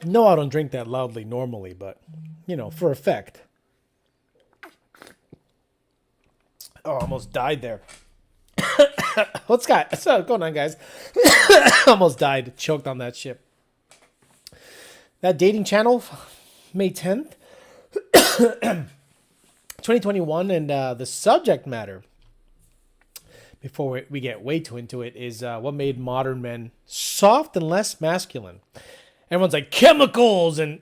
No, I don't drink that loudly normally, but, for effect. Oh, I almost died there. What's going on, guys? Almost died. Choked on that shit. That dating channel, May 10th, 2021, and the subject matter, before we get way too into it, is what made modern men soft and less masculine. Everyone's like, chemicals and,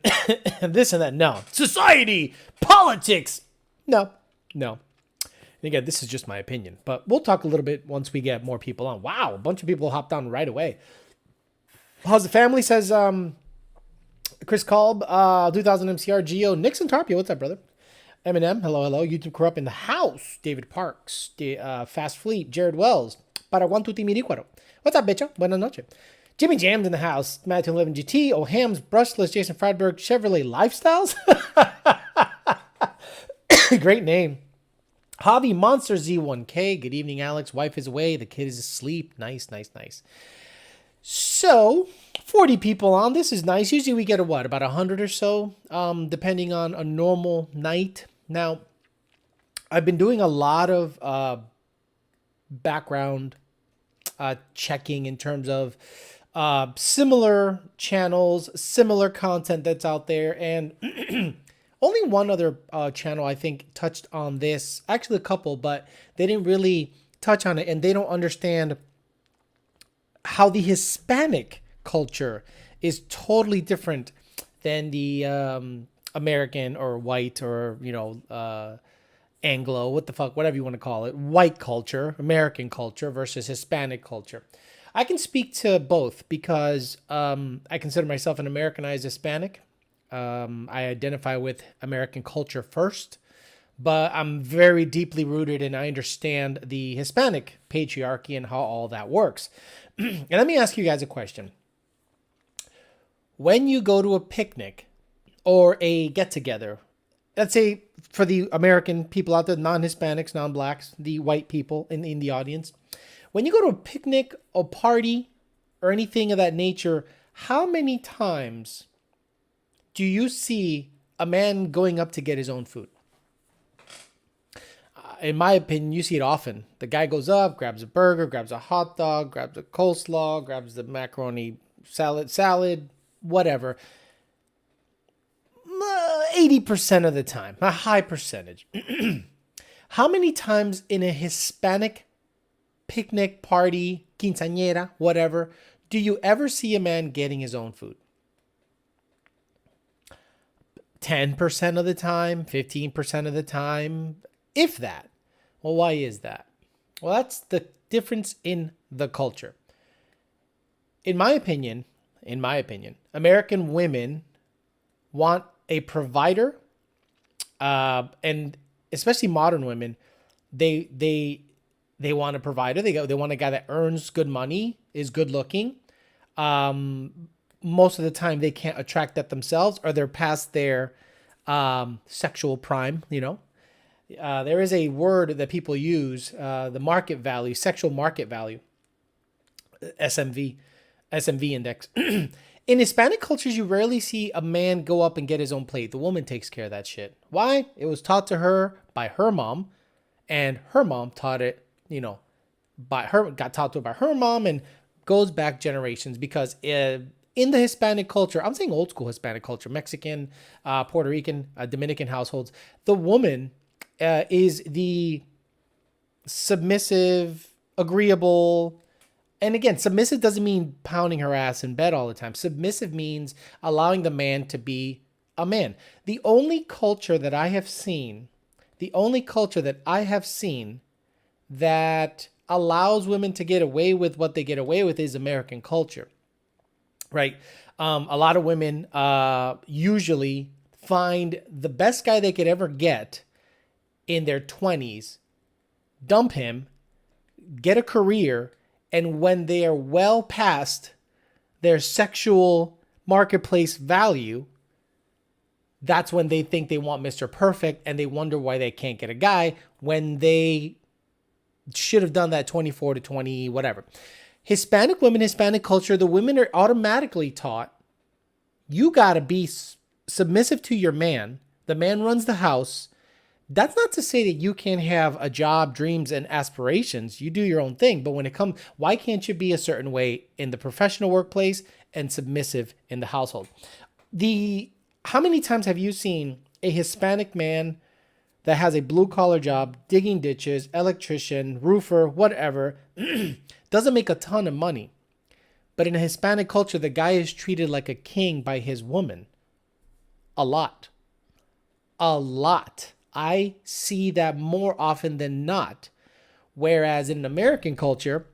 and this and that. No. Society, politics. No. And again, this is just my opinion, but we'll talk a little bit once we get more people on. Wow, a bunch of people hopped on right away. How's the family? Says Chris Kolb, 2000 MCR, Geo, Nixon Tarpio. What's up, brother? Eminem, hello. YouTube Corrupt in the house. David Parks, Fast Fleet, Jared Wells. Para one tutti mi ricuero. What's up, bitcho? Buenas noches. Jimmy Jam's in the house. Matt 11 GT, O'Hams, Brushless, Jason Friedberg, Chevrolet Lifestyles. Great name. Hobby Monster Z1K. Good evening, Alex. Wife is away. The kid is asleep. Nice. So, 40 people on. This is nice. Usually we get about 100 or so, depending on a normal night. Now, I've been doing a lot of background checking in terms of similar channels, similar content that's out there, and only one other channel I think touched on this. Actually, a couple, but they didn't really touch on it, and they don't understand how the Hispanic culture is totally different than the American or white or, Anglo, whatever you want to call it, white culture, American culture versus Hispanic culture. I can speak to both because I consider myself an Americanized Hispanic. I identify with American culture first, but I'm very deeply rooted and I understand the Hispanic patriarchy and how all that works. And let me ask you guys a question. When you go to a picnic or a get-together, let's say for the American people out there, non-Hispanics, non-blacks, the white people in the audience, when you go to a picnic, a party, or anything of that nature, how many times do you see a man going up to get his own food? In my opinion, you see it often. The guy goes up, grabs a burger, grabs a hot dog, grabs a coleslaw, grabs the macaroni salad, whatever. 80% of the time, a high percentage. How many times in a Hispanic picnic, party, quinceañera, whatever, do you ever see a man getting his own food? 10% of the time, 15% of the time, if that. Well, why is that? Well, that's the difference in the culture. In my opinion, American women want a provider, and especially modern women, they want a provider. They want a guy that earns good money, is good looking. Most of the time, they can't attract that themselves, or they're past their sexual prime. There is a word that people use, the market value, sexual market value, SMV index. In Hispanic cultures, you rarely see a man go up and get his own plate. The woman takes care of that shit. Why? It was taught to her by her mom, and her mom taught it, got taught to her by her mom, and goes back generations. Because in the Hispanic culture, I'm saying old school Hispanic culture, Mexican, Puerto Rican, Dominican households, the woman is the submissive, agreeable. And again, submissive doesn't mean pounding her ass in bed all the time. Submissive means allowing the man to be a man. The only culture that I have seen that allows women to get away with what they get away with is American culture, right? A lot of women usually find the best guy they could ever get in their 20s, dump him, get a career, and when they are well past their sexual marketplace value, that's when they think they want Mr. Perfect, and they wonder why they can't get a guy when they should have done that 24 to 20, whatever. Hispanic women, Hispanic culture, the women are automatically taught, You got to be submissive to your man. The man runs the house. That's not to say that you can't have a job, dreams, and aspirations. You do your own thing. But when it comes, why can't you be a certain way in the professional workplace and submissive in the household? How many times have you seen a Hispanic man that has a blue collar job, digging ditches, electrician, roofer, whatever, doesn't make a ton of money, but in a Hispanic culture, the guy is treated like a king by his woman? A lot. A lot. I see that more often than not. Whereas in American culture,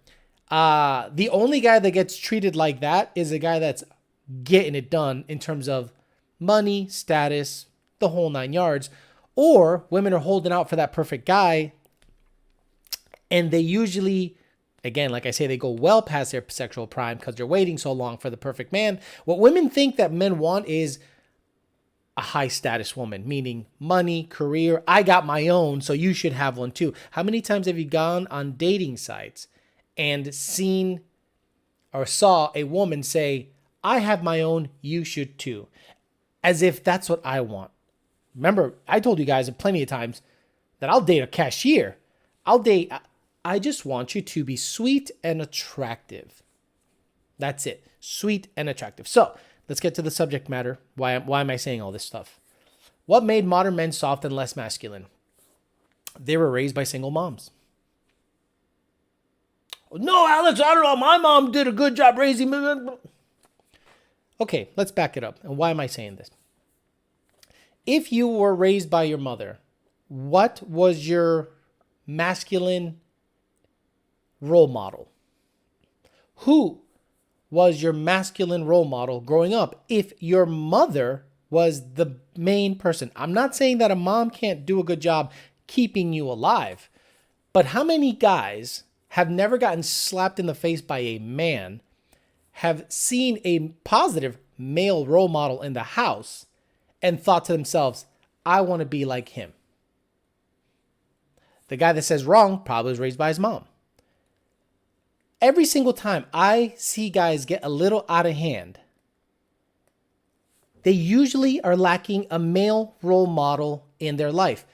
the only guy that gets treated like that is a guy that's getting it done in terms of money, status, the whole 9 yards. Or women are holding out for that perfect guy, and they usually, again, like I say, they go well past their sexual prime because they're waiting so long for the perfect man. What women think that men want is a high status woman, meaning money, career. I got my own, so you should have one too. How many times have you gone on dating sites and seen or saw a woman say, I have my own, you should too, as if that's what I want? Remember, I told you guys plenty of times that I'll date a cashier. I just want you to be sweet and attractive. That's it. Sweet and attractive. So let's get to the subject matter. Why am I saying all this stuff? What made modern men soft and less masculine? They were raised by single moms. No, Alex, I don't know. My mom did a good job raising me. Okay, let's back it up. And why am I saying this? If you were raised by your mother, what was your masculine role model? Who was your masculine role model growing up if your mother was the main person? I'm not saying that a mom can't do a good job keeping you alive, but how many guys have never gotten slapped in the face by a man, have seen a positive male role model in the house, and thought to themselves, I want to be like him? The guy that says wrong probably was raised by his mom. Every single time I see guys get a little out of hand, they usually are lacking a male role model in their life.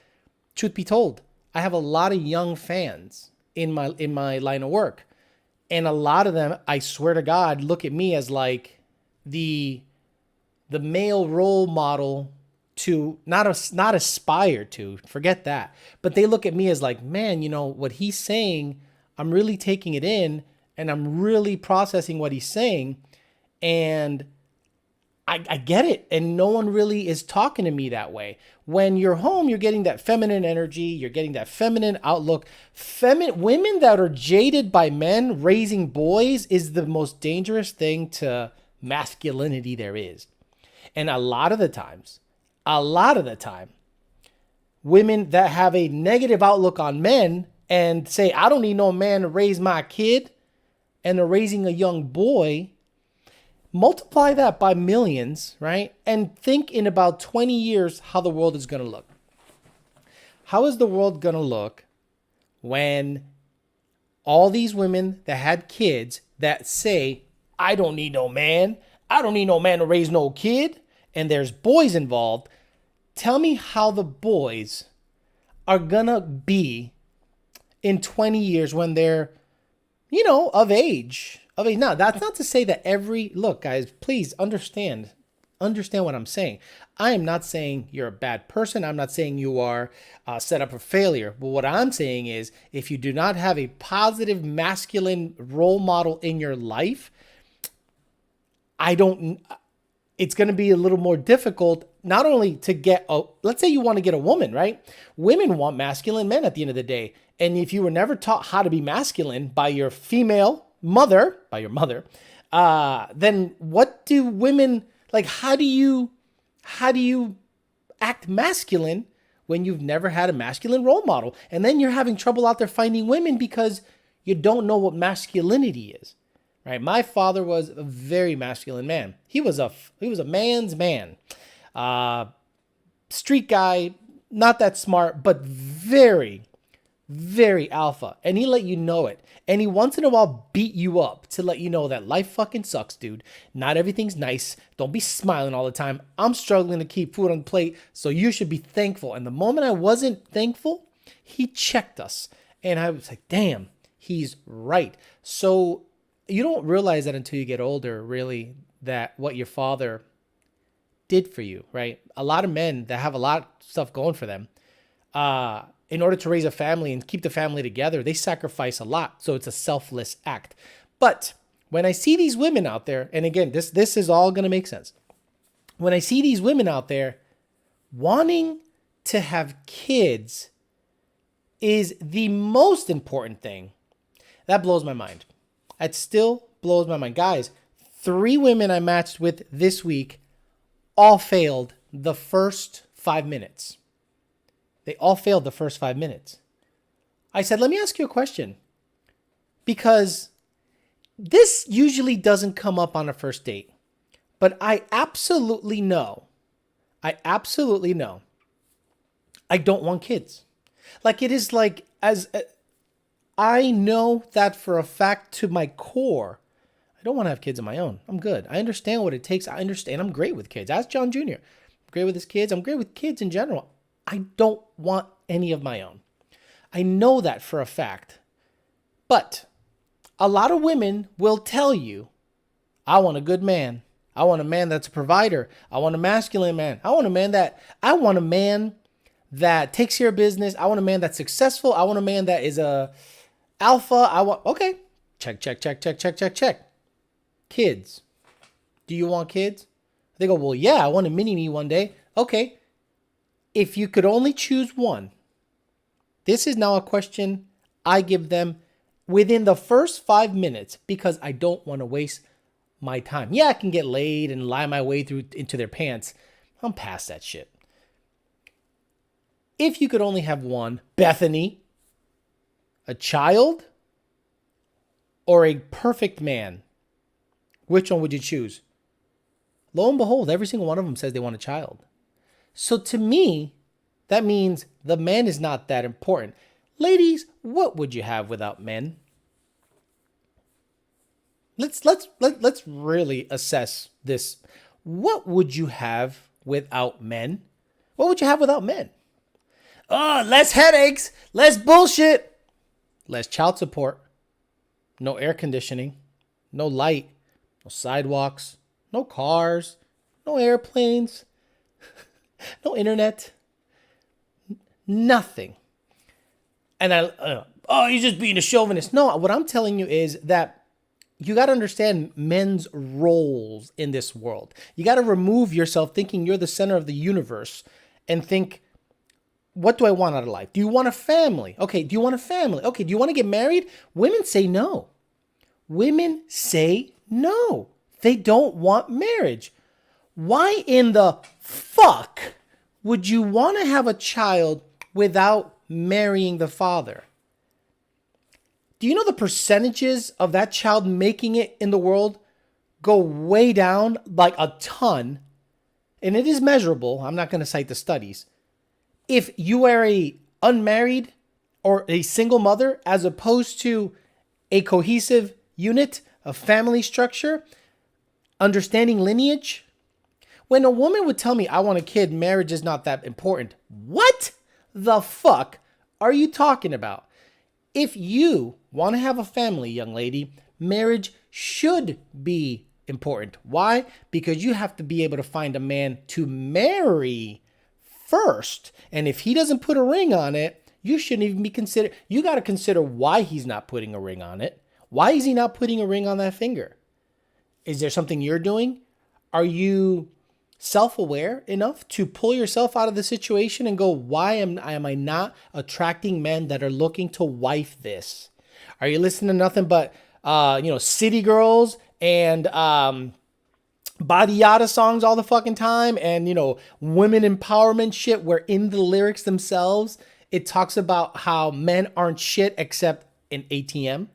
Truth be told, I have a lot of young fans in my line of work. And a lot of them, I swear to God, look at me as like the male role model to not aspire to, forget that. But they look at me as like, man, you know, what he's saying, I'm really taking it in and I'm really processing what he's saying. And I get it. And no one really is talking to me that way. When you're home, you're getting that feminine energy. You're getting that feminine outlook. Women that are jaded by men raising boys is the most dangerous thing to masculinity there is. And a lot of the time, women that have a negative outlook on men and say, I don't need no man to raise my kid, and they're raising a young boy, multiply that by millions, right? And think in about 20 years how the world is going to look. How is the world going to look when all these women that had kids that say, I don't need no man, I don't need no man to raise no kid, and there's boys involved? Tell me how the boys are going to be in 20 years when they're, you know, of age. Now, that's not to say that look, guys, please understand what I'm saying. I am not saying you're a bad person. I'm not saying you are set up for failure. But what I'm saying is, if you do not have a positive masculine role model in your life, it's going to be a little more difficult, not only to get let's say you want to get a woman, right? Women want masculine men at the end of the day. And if you were never taught how to be masculine by your mother, then what do women, like, how do you act masculine when you've never had a masculine role model? And then you're having trouble out there finding women because you don't know what masculinity is. Right? My father was a very masculine man. He was a man's man. Street guy, not that smart, but very, very alpha, and he let you know it. And he once in a while beat you up to let you know that life fucking sucks, dude. Not everything's nice. Don't be smiling all the time. I'm struggling to keep food on the plate, so you should be thankful. And the moment I wasn't thankful, he checked us. And I was like, damn, he's right. So you don't realize that until you get older, really, that what your father did for you, right? A lot of men that have a lot of stuff going for them, in order to raise a family and keep the family together, they sacrifice a lot. So it's a selfless act. But when I see these women out there, and again, this is all going to make sense. When I see these women out there wanting to have kids is the most important thing, that blows my mind. That still blows my mind. Guys, 3 women I matched with this week all failed the first 5 minutes. They all failed the first 5 minutes. I said, let me ask you a question. Because this usually doesn't come up on a first date. But I absolutely know I don't want kids. Like, it is like, I know that for a fact to my core. I don't want to have kids of my own. I'm good. I understand what it takes. I understand. I'm great with kids. Ask John Jr. I'm great with his kids. I'm great with kids in general. I don't want any of my own. I know that for a fact. But a lot of women will tell you, I want a good man. I want a man that's a provider. I want a masculine man. I want a man that takes care of business. I want a man that's successful. I want a man that is a alpha. Okay. Check. Kids. Do you want kids? They go, well, yeah, I want a mini-me one day. Okay. If you could only choose one, this is now a question I give them within the first 5 minutes because I don't want to waste my time. Yeah, I can get laid and lie my way through into their pants. I'm past that shit. If you could only have one, Bethany, a child, or a perfect man, which one would you choose? Lo and behold, every single one of them says they want a child. So to me, that means the man is not that important. Ladies, what would you have without men? Let's really assess this. What would you have without men? What would you have without men? Oh, less headaches, less bullshit, less child support, no air conditioning, no light, no sidewalks, no cars, no airplanes, no internet, nothing. And you're just being a chauvinist. No, what I'm telling you is that you got to understand men's roles in this world. You got to remove yourself thinking you're the center of the universe and think, what do I want out of life? Do you want a family? Okay, do you want a family? Okay, do you want to get married? Women say no. Women say no. They don't want marriage. Why in the fuck would you want to have a child without marrying the father? Do you know the percentages of that child making it in the world go way down, like a ton? And it is measurable. I'm not going to cite the studies. If you are a unmarried or a single mother, as opposed to a cohesive unit, a family structure, understanding lineage. When a woman would tell me, I want a kid, marriage is not that important. What the fuck are you talking about? If you want to have a family, young lady, marriage should be important. Why? Because you have to be able to find a man to marry first. And if he doesn't put a ring on it, you shouldn't even be considered. You got to consider why he's not putting a ring on it. Why is he not putting a ring on that finger? Is there something you're doing? Are you self-aware enough to pull yourself out of the situation and go, why am I not attracting men that are looking to wife this? Are you listening to nothing but city girls and body yada songs all the fucking time, and women empowerment shit where in the lyrics themselves it talks about how men aren't shit except an ATM?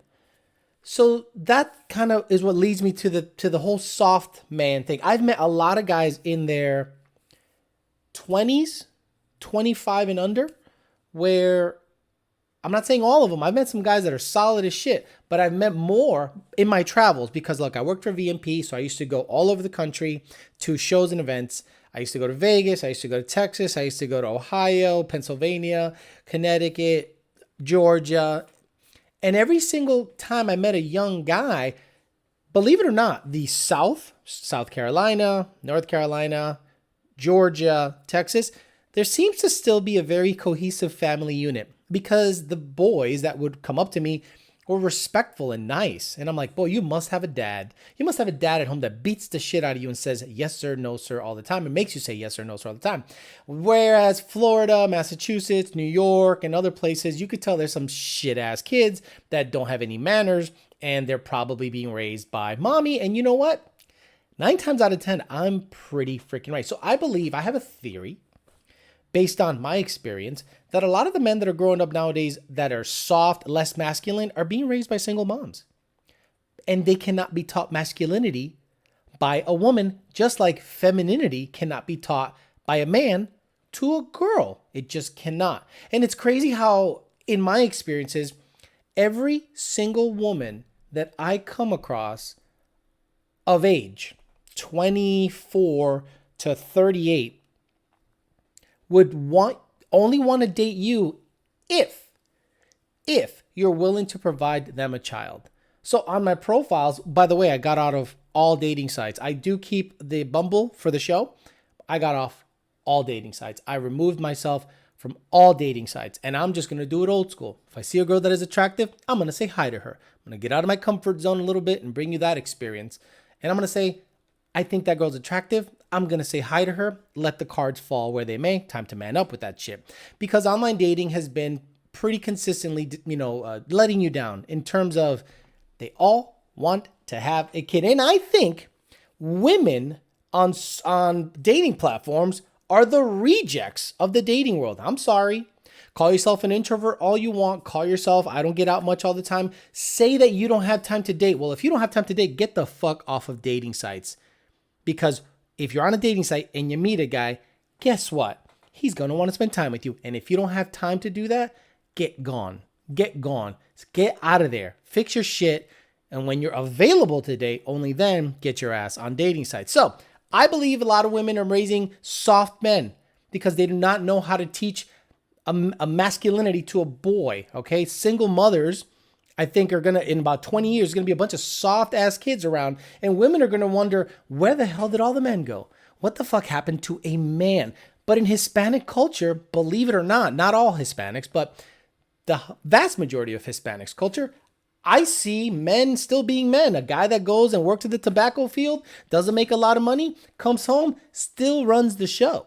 So that kind of is what leads me to the whole soft man thing. I've met a lot of guys in their 20s, 25 and under, where I'm not saying all of them. I've met some guys that are solid as shit, but I've met more in my travels because, look, I worked for VMP, so I used to go all over the country to shows and events. I used to go to Vegas. I used to go to Texas. I used to go to Ohio, Pennsylvania, Connecticut, Georgia. And every single time I met a young guy, believe it or not, the South, South Carolina, North Carolina, Georgia, Texas, there seems to still be a very cohesive family unit because the boys that would come up to me were respectful and nice. And I'm like, boy, you must have a dad. You must have a dad at home that beats the shit out of you and says yes, sir, no, sir, all the time. It makes you say yes, sir, no, sir, all the time. Whereas Florida, Massachusetts, New York, and other places, you could tell there's some shit ass kids that don't have any manners and they're probably being raised by mommy. And you know what? 9 times out of 10, I'm pretty freaking right. So I believe, I have a theory based on my experience that a lot of the men that are growing up nowadays that are soft, less masculine, are being raised by single moms. And they cannot be taught masculinity by a woman, just like femininity cannot be taught by a man to a girl. It just cannot. And it's crazy how, in my experiences, every single woman that I come across of age, 24 to 38, would only want to date you if you're willing to provide them a child. So on my profiles, by the way, I got out of all dating sites. I do keep the Bumble for the show. I got off all dating sites. I removed myself from all dating sites, and I'm just going to do it old school. If I see a girl that is attractive, I'm going to say hi to her. I'm going to get out of my comfort zone a little bit and bring you that experience. And I'm going to say, I think that girl's attractive. I'm going to say hi to her, let the cards fall where they may. Time to man up with that shit. Because online dating has been pretty consistently, letting you down in terms of they all want to have a kid. And I think women on dating platforms are the rejects of the dating world. I'm sorry. Call yourself an introvert all you want. Call yourself, I don't get out much all the time. Say that you don't have time to date. Well, if you don't have time to date, get the fuck off of dating sites. Because if you're on a dating site and you meet a guy, guess what? He's going to want to spend time with you. And if you don't have time to do that, get gone. Get gone. Get out of there. Fix your shit. And when you're available to date, only then get your ass on dating sites. So I believe a lot of women are raising soft men because they do not know how to teach a masculinity to a boy. Okay. Single mothers, I think, are going to, in about 20 years, going to be a bunch of soft ass kids around, and women are going to wonder, where the hell did all the men go? What the fuck happened to a man? But in Hispanic culture, believe it or not all Hispanics, but the vast majority of Hispanics culture, I see men still being men. A guy that goes and works at the tobacco field, doesn't make a lot of money, comes home, still runs the show.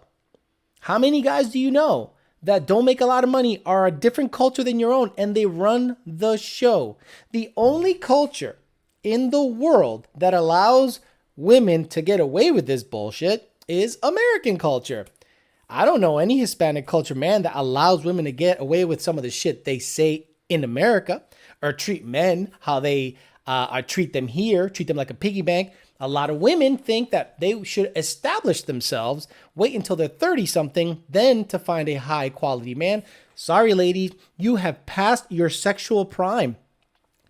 How many guys do you know that don't make a lot of money, are a different culture than your own, and they run the show? The only culture in the world that allows women to get away with this bullshit is American culture. I don't know any Hispanic culture, man, that allows women to get away with some of the shit they say in America, or treat men how they treat them here, treat them like a piggy bank. A lot of women think that they should establish themselves, wait until they're 30-something, then to find a high-quality man. Sorry, ladies, you have passed your sexual prime.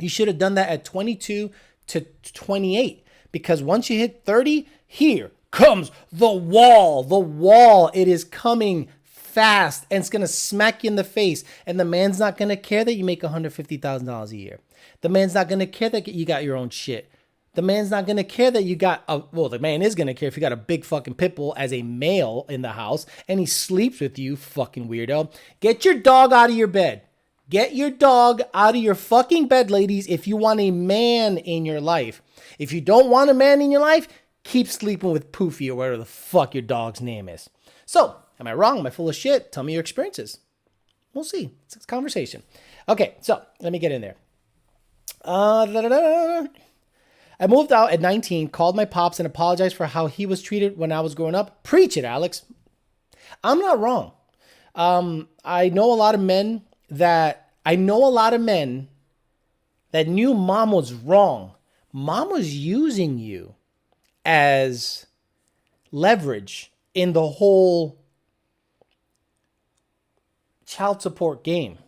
You should have done that at 22 to 28, because once you hit 30, here comes the wall. The wall, it is coming fast, and it's going to smack you in the face, and the man's not going to care that you make $150,000 a year. The man's not going to care that you got your own shit. The man's not going to care that you got the man is going to care if you got a big fucking pit bull as a male in the house and he sleeps with you, fucking weirdo. Get your dog out of your bed. Get your dog out of your fucking bed, ladies, if you want a man in your life. If you don't want a man in your life, keep sleeping with Poofy or whatever the fuck your dog's name is. So, am I wrong? Am I full of shit? Tell me your experiences. We'll see. It's a conversation. Okay, so let me get in there. I moved out at 19, called my pops and apologized for how he was treated when I was growing up. Preach it, Alex. I'm not wrong. I know a lot of men that knew mom was wrong. Mom was using you as leverage in the whole child support game.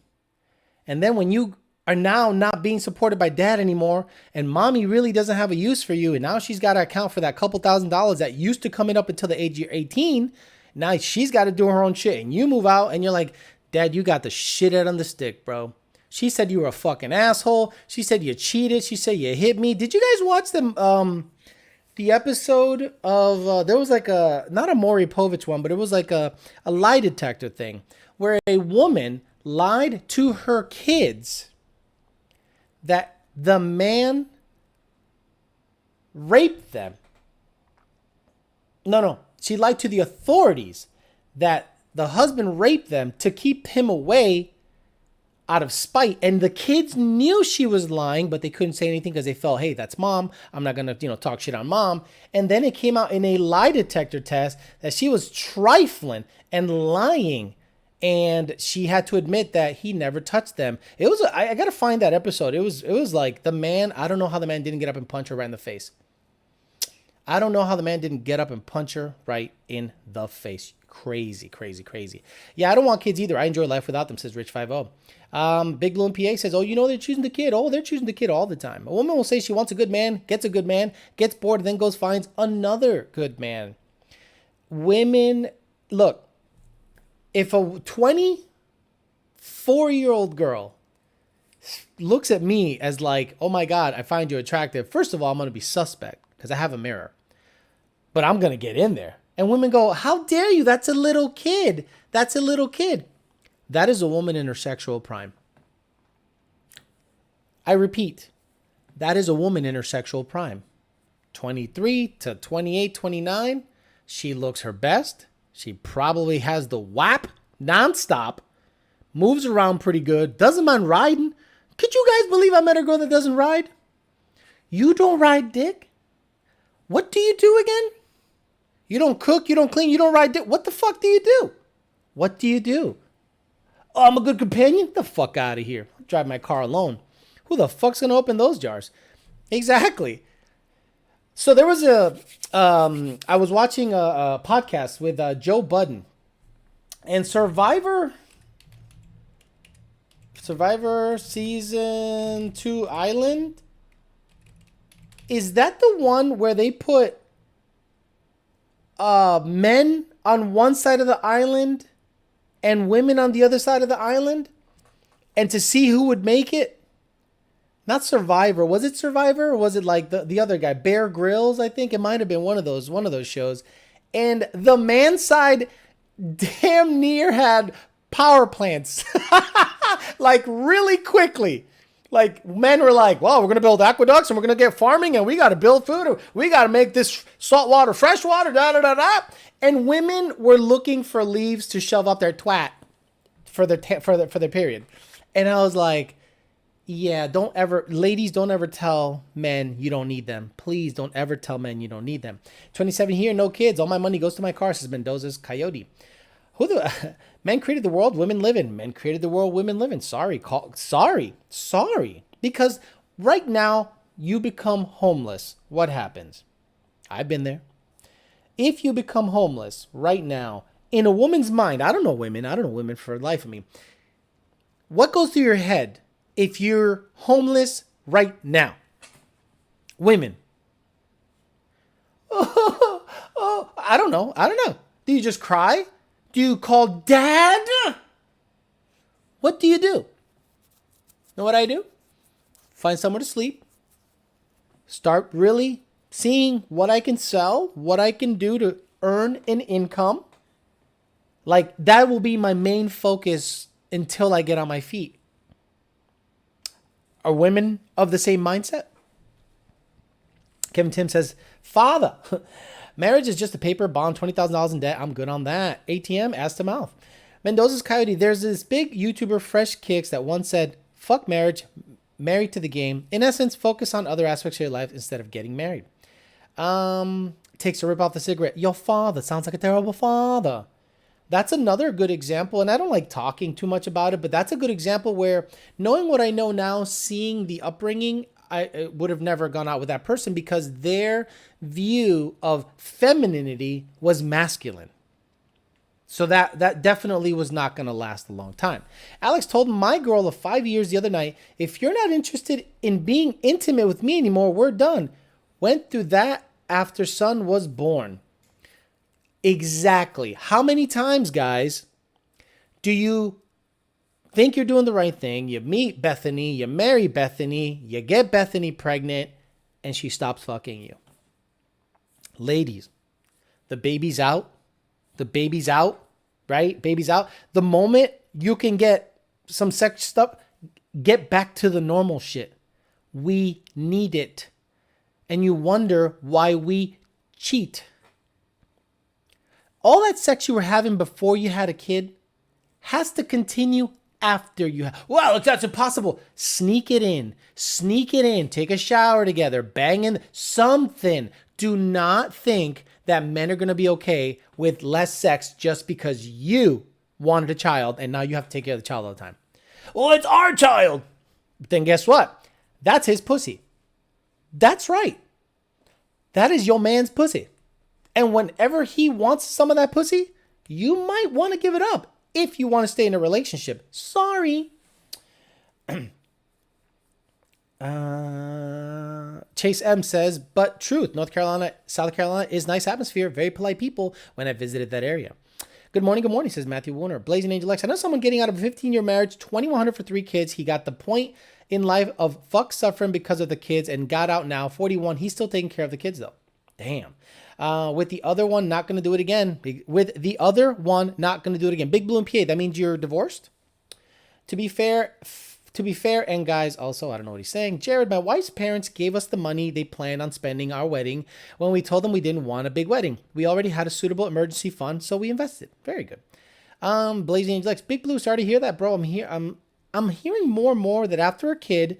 And then when you are now not being supported by dad anymore, and mommy really doesn't have a use for you, and now she's got to account for that couple $1,000s that used to come in up until the age of 18. Now she's got to do her own shit, and you move out, and you're like, Dad, you got the shit out on the stick, bro. She said you were a fucking asshole. She said you cheated. She said you hit me. Did you guys watch the episode of there was like a, not a Maury Povich one, but it was like a lie detector thing where a woman lied to her kids that the man raped them. No. She lied to the authorities that the husband raped them to keep him away out of spite. And the kids knew she was lying, but they couldn't say anything because they felt, hey, that's mom. I'm not going to, talk shit on mom. And then it came out in a lie detector test that she was trifling and lying. And she had to admit that he never touched them. It was, I got to find that episode. It was like the man, I don't know how the man didn't get up and punch her right in the face. I don't know how the man didn't get up and punch her right in the face. Crazy. Yeah, I don't want kids either. I enjoy life without them, says Rich 50. Big Loon PA says, they're choosing the kid. Oh, they're choosing the kid all the time. A woman will say she wants a good man, gets bored, and then goes finds another good man. Women, look, if a 24-year-old girl looks at me as like, oh my God, I find you attractive, first of all, I'm going to be suspect because I have a mirror. But I'm going to get in there. And women go, how dare you? That's a little kid. That is a woman in her sexual prime. I repeat, that is a woman in her sexual prime. 23 to 28, 29. She looks her best. She probably has the WAP nonstop. Moves around pretty good. Doesn't mind riding. Could you guys believe I met a girl that doesn't ride? You don't ride dick? What do you do again? You don't cook, you don't clean, you don't ride dick. What the fuck do you do? What do you do? Oh, I'm a good companion? Get the fuck out of here. I drive my car alone. Who the fuck's going to open those jars? Exactly. So there was I was watching a podcast with Joe Budden. And Survivor Season 2 Island? Is that the one where they put men on one side of the island and women on the other side of the island, and to see who would make it? Not Survivor. Was it Survivor, or was it like the other guy, Bear Grylls? I think it might have been one of those shows. And the man side damn near had power plants, like really quickly. Like men were like, well, we're going to build aqueducts and we're going to get farming and we got to build food. And we got to make this salt water, fresh water, da. And women were looking for leaves to shove up their twat for their period. And I was like, yeah, ladies, don't ever tell men you don't need them. Please don't ever tell men you don't need them. 27 here, no kids. All my money goes to my car, says Mendoza's Coyote. Men created the world, women live in. Men created the world, women live in. Sorry. Because right now, you become homeless. What happens? I've been there. If you become homeless right now, in a woman's mind, I don't know women for the life of me. What goes through your head if you're homeless right now? Women. Oh, I don't know. Do you just cry? Do you call dad? What do you do? Know what I do? Find somewhere to sleep. Start really seeing what I can sell, what I can do to earn an income. Like, that will be my main focus until I get on my feet. Are women of the same mindset? Kevin Tim says, father, marriage is just a paper bond, $20,000 in debt. I'm good on that. ATM, ass to mouth. Mendoza's Coyote, there's this big YouTuber, Fresh Kicks, that once said, fuck marriage, married to the game. In essence, focus on other aspects of your life instead of getting married. Takes a rip off the cigarette. Your father sounds like a terrible father. That's another good example, and I don't like talking too much about it, but that's a good example where, knowing what I know now, seeing the upbringing, I would have never gone out with that person because their view of femininity was masculine. So that definitely was not going to last a long time. Alex told my girl of 5 years the other night, if you're not interested in being intimate with me anymore, we're done. Went through that after son was born. Exactly. How many times, guys, do you think you're doing the right thing? You meet Bethany, you marry Bethany, you get Bethany pregnant, and she stops fucking you. Ladies, the baby's out. The baby's out, right? Baby's out. The moment you can get some sex stuff, get back to the normal shit. We need it. And you wonder why we cheat. All that sex you were having before you had a kid has to continue after you have. Well, that's impossible. Sneak it in. Sneak it in. Take a shower together. Bang in something. Do not think that men are going to be okay with less sex just because you wanted a child and now you have to take care of the child all the time. Well, it's our child. Then guess what? That's his pussy. That's right. That is your man's pussy. And whenever he wants some of that pussy, you might want to give it up if you want to stay in a relationship. Sorry. Chase M says, but truth, North Carolina, South Carolina is nice atmosphere, very polite people when I visited that area. Good morning, says Matthew Warner. Blazing Angel X, I know someone getting out of a 15-year marriage, $2,100 for 3 kids. He got the point in life of fuck suffering because of the kids and got out now, 41. He's still taking care of the kids though. Damn. With the other one, not going to do it again. Big Blue and PA, that means you're divorced? To be fair, and guys, also, I don't know what he's saying. Jared, my wife's parents gave us the money they planned on spending our wedding when we told them we didn't want a big wedding. We already had a suitable emergency fund, so we invested. Very good. Blazing Angel X, Big Blue, sorry to hear that, bro. I'm hearing more and more that after a kid,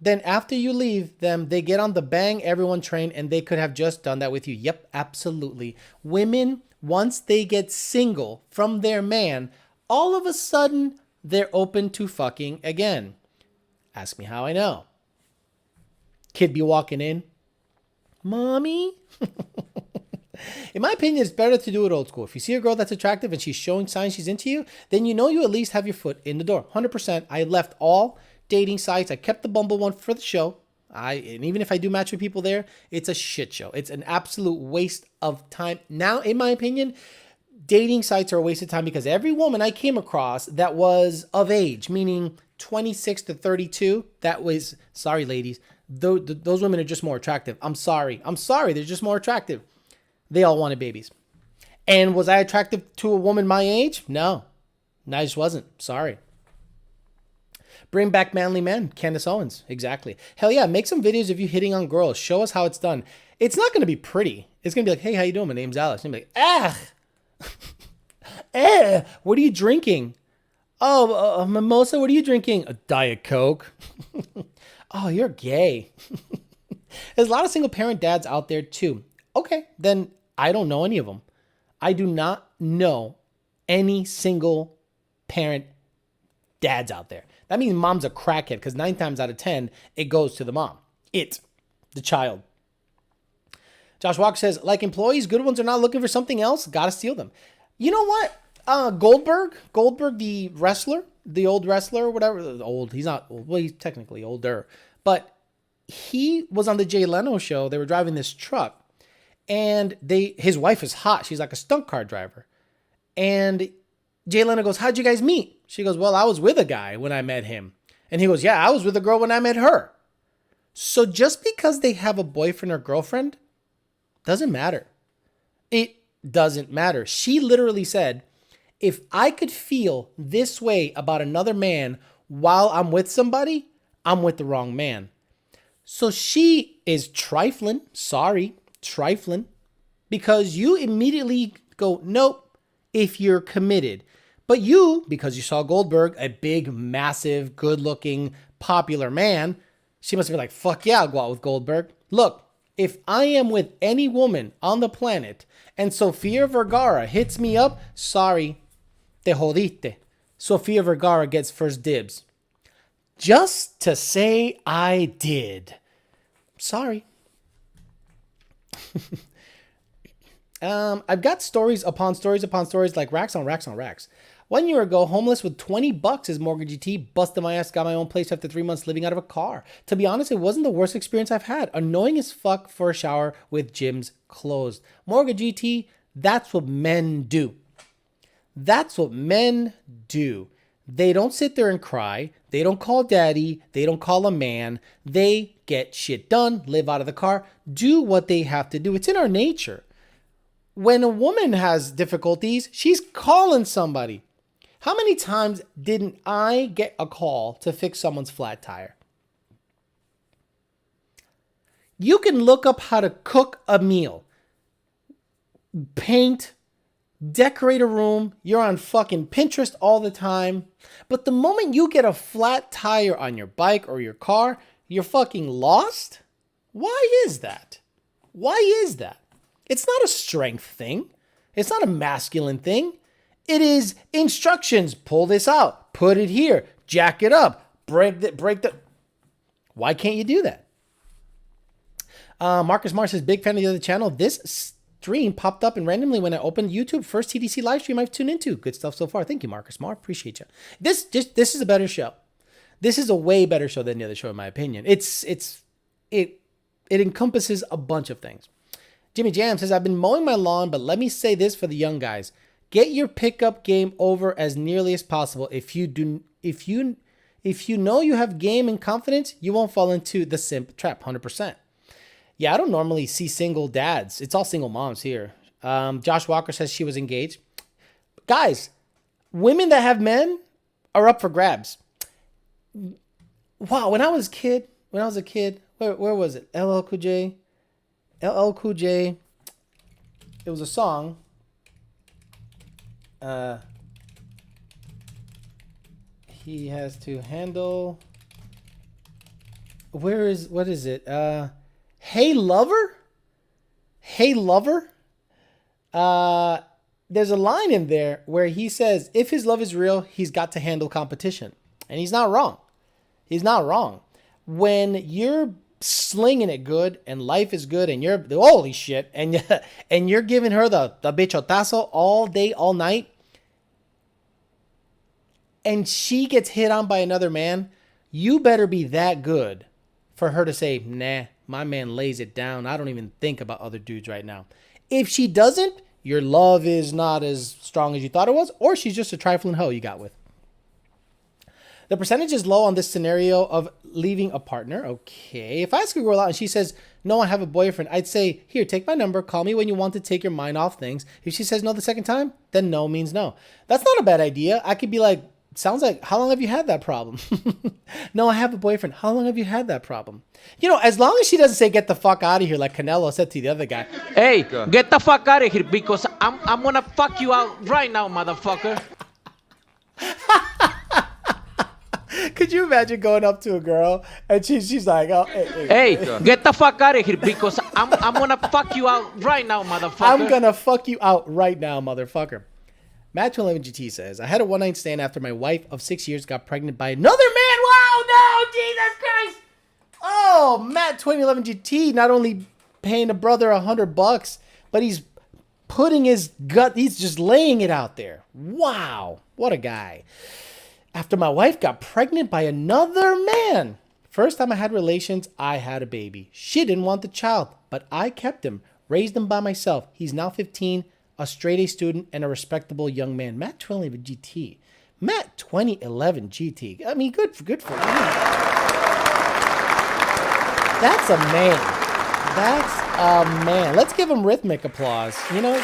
then after you leave them, they get on the bang everyone train, and they could have just done that with you. Yep, absolutely. Women, once they get single from their man, all of a sudden, they're open to fucking again. Ask me how I know. Kid be walking in. Mommy? In my opinion, it's better to do it old school. If you see a girl that's attractive and she's showing signs she's into you, then you know you at least have your foot in the door. 100%. I left all dating sites. I kept the Bumble one for the show. And even if I do match with people there, it's a shit show. It's an absolute waste of time. Now, in my opinion, dating sites are a waste of time because every woman I came across that was of age, meaning 26 to 32, that was, sorry, ladies, those women are just more attractive. I'm sorry. They're just more attractive. They all wanted babies. And was I attractive to a woman my age? No, I just wasn't. Sorry. Bring back manly men. Candace Owens. Exactly. Hell yeah. Make some videos of you hitting on girls. Show us how it's done. It's not going to be pretty. It's going to be like, hey, how you doing? My name's Alex. And be like, what are you drinking? Oh, mimosa, what are you drinking? A Diet Coke. Oh, you're gay. There's a lot of single parent dads out there too. Okay, then I don't know any of them. I do not know any single parent dads out there. That means mom's a crackhead because 9 times out of 10, it goes to the mom. The child. Josh Walker says, like employees, good ones are not looking for something else. Gotta steal them. You know what? Goldberg, the wrestler, the old wrestler, whatever. Old, he's not old. Well, he's technically older. But he was on the Jay Leno show. They were driving this truck. And his wife is hot. She's like a stunt car driver. And Jay Leno goes, how'd you guys meet? She goes, well, I was with a guy when I met him. And he goes, yeah, I was with a girl when I met her. So just because they have a boyfriend or girlfriend doesn't matter. It doesn't matter. She literally said, if I could feel this way about another man while I'm with somebody, I'm with the wrong man. So she is trifling. Sorry, trifling. Because you immediately go, nope, if you're committed. But you, because you saw Goldberg, a big, massive, good-looking, popular man, she must have been like, fuck yeah, I'll go out with Goldberg. Look, if I am with any woman on the planet and Sofia Vergara hits me up, sorry, te jodiste. Sofia Vergara gets first dibs. Just to say I did. Sorry. I've got stories upon stories upon stories, like racks on racks on racks. 1 year ago, homeless with $20 as mortgage GT, busted my ass, got my own place after 3 months living out of a car. To be honest, it wasn't the worst experience I've had. Annoying as fuck for a shower with gyms closed. Mortgage GT, that's what men do. That's what men do. They don't sit there and cry. They don't call daddy. They don't call a man. They get shit done, live out of the car, do what they have to do. It's in our nature. When a woman has difficulties, she's calling somebody. How many times didn't I get a call to fix someone's flat tire? You can look up how to cook a meal, paint, decorate a room. You're on fucking Pinterest all the time. But the moment you get a flat tire on your bike or your car, you're fucking lost. Why is that? Why is that? It's not a strength thing. It's not a masculine thing. It is instructions. Pull this out. Put it here. Jack it up. Break the. Why can't you do that? Marcus Mars says, big fan of the other channel. This stream popped up and randomly when I opened YouTube. First TDC live stream I've tuned into. Good stuff so far. Thank you, Marcus Mars. Appreciate you. This is a better show. This is a way better show than the other show, in my opinion. It encompasses a bunch of things. Jimmy Jam says, I've been mowing my lawn, but let me say this for the young guys. Get your pickup game over as nearly as possible. If you know you have game and confidence, you won't fall into the simp trap 100%. Yeah, I don't normally see single dads. It's all single moms here. Josh Walker says she was engaged. Guys, women that have men are up for grabs. Wow, when I was a kid, where was it? LL Cool J. It was a song. He has to handle. What is it? Hey Lover? Hey Lover? There's a line in there where he says, if his love is real, he's got to handle competition. And he's not wrong. He's not wrong. When you're slinging it good and life is good and you're holy shit and you're giving her the bichotazo all day, all night, and she gets hit on by another man, you better be that good for her to say, nah, my man lays it down. I don't even think about other dudes right now. If she doesn't, your love is not as strong as you thought it was, or she's just a trifling hoe you got with. The percentage is low on this scenario of leaving a partner. Okay. If I ask a girl out and she says, no, I have a boyfriend, I'd say, here, take my number. Call me when you want to take your mind off things. If she says no the second time, then no means no. That's not a bad idea. I could be like, sounds like, how long have you had that problem? No, I have a boyfriend. How long have you had that problem? You know, as long as she doesn't say, get the fuck out of here, like Canelo said to the other guy. Hey, get the fuck out of here because I'm gonna fuck you out right now, motherfucker. Could you imagine going up to a girl and she's like, oh, hey, get the fuck out of here because I'm gonna fuck you out right now, motherfucker. I'm gonna fuck you out right now, motherfucker. Matt 211 GT says, I had a one-night stand after my wife of 6 years got pregnant by another man. Wow, no, Jesus Christ. Oh, Matt 2011 GT not only paying a brother $100, but he's putting his gut, he's just laying it out there. Wow, what a guy. After my wife got pregnant by another man. First time I had relations, I had a baby. She didn't want the child, but I kept him, raised him by myself. He's now 15, a straight A student, and a respectable young man. Matt 2011 GT. Matt 2011 GT. I mean, good for you. That's a man. That's a man. Let's give him rhythmic applause. You know,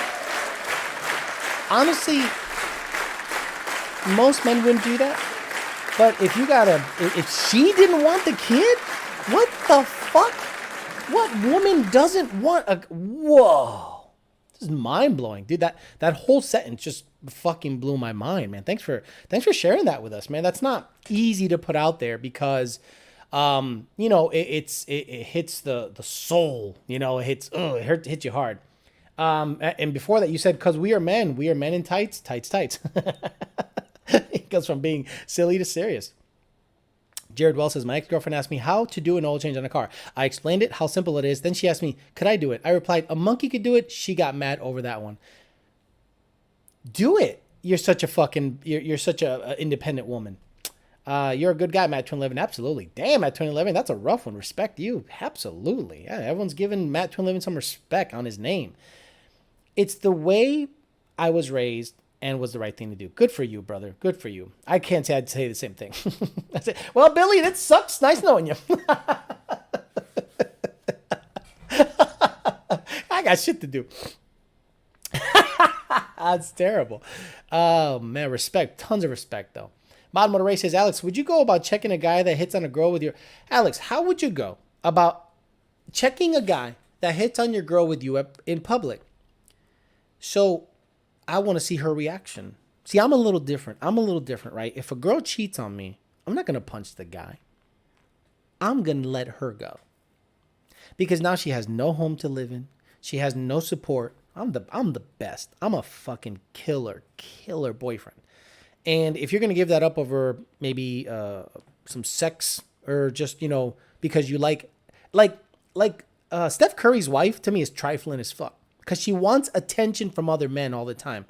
honestly, most men wouldn't do that. But if she didn't want the kid, what the fuck? What woman doesn't want a, whoa. This is mind blowing, dude. That whole sentence just fucking blew my mind, man. Thanks for sharing that with us, man. That's not easy to put out there because, you know, it hits the soul, you know, it hits you hard. And before that you said, cause we are men in tights. It goes from being silly to serious. Jared Wells says, my ex-girlfriend asked me how to do an oil change on a car. I explained it, how simple it is. Then she asked me, could I do it? I replied, a monkey could do it. She got mad over that one. Do it. You're such a independent woman. You're a good guy, Matt 2011. Absolutely. Damn, Matt 2011. That's a rough one. Respect you. Absolutely. Yeah, everyone's giving Matt 2011 some respect on his name. It's the way I was raised and was the right thing to do. Good for you, brother. Good for you. I can't say I'd say the same thing. I say, well, Billy, that sucks. Nice knowing you. I got shit to do. That's terrible. Oh, man. Respect. Tons of respect, though. Mod Motor Ray says, Alex, would you go about checking a guy that hits on a girl with your... Alex, how would you go about checking a guy that hits on your girl with you in public? So I want to see her reaction. See, I'm a little different. Right? If a girl cheats on me, I'm not going to punch the guy. I'm going to let her go. Because now she has no home to live in. She has no support. I'm the best. I'm a fucking killer boyfriend. And if you're going to give that up over maybe some sex or just, because you like Steph Curry's wife to me is trifling as fuck because she wants attention from other men all the time.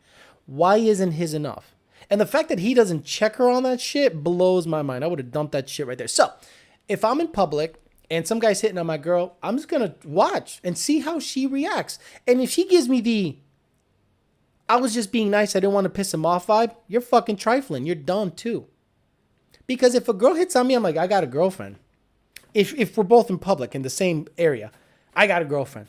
Why isn't his enough? And the fact that he doesn't check her on that shit blows my mind. I would have dumped that shit right there. So if I'm in public and some guy's hitting on my girl, I'm just going to watch and see how she reacts. And if she gives me I was just being nice, I didn't want to piss him off vibe, you're fucking trifling. You're dumb too. Because if a girl hits on me, I'm like, I got a girlfriend. If we're both in public in the same area, I got a girlfriend.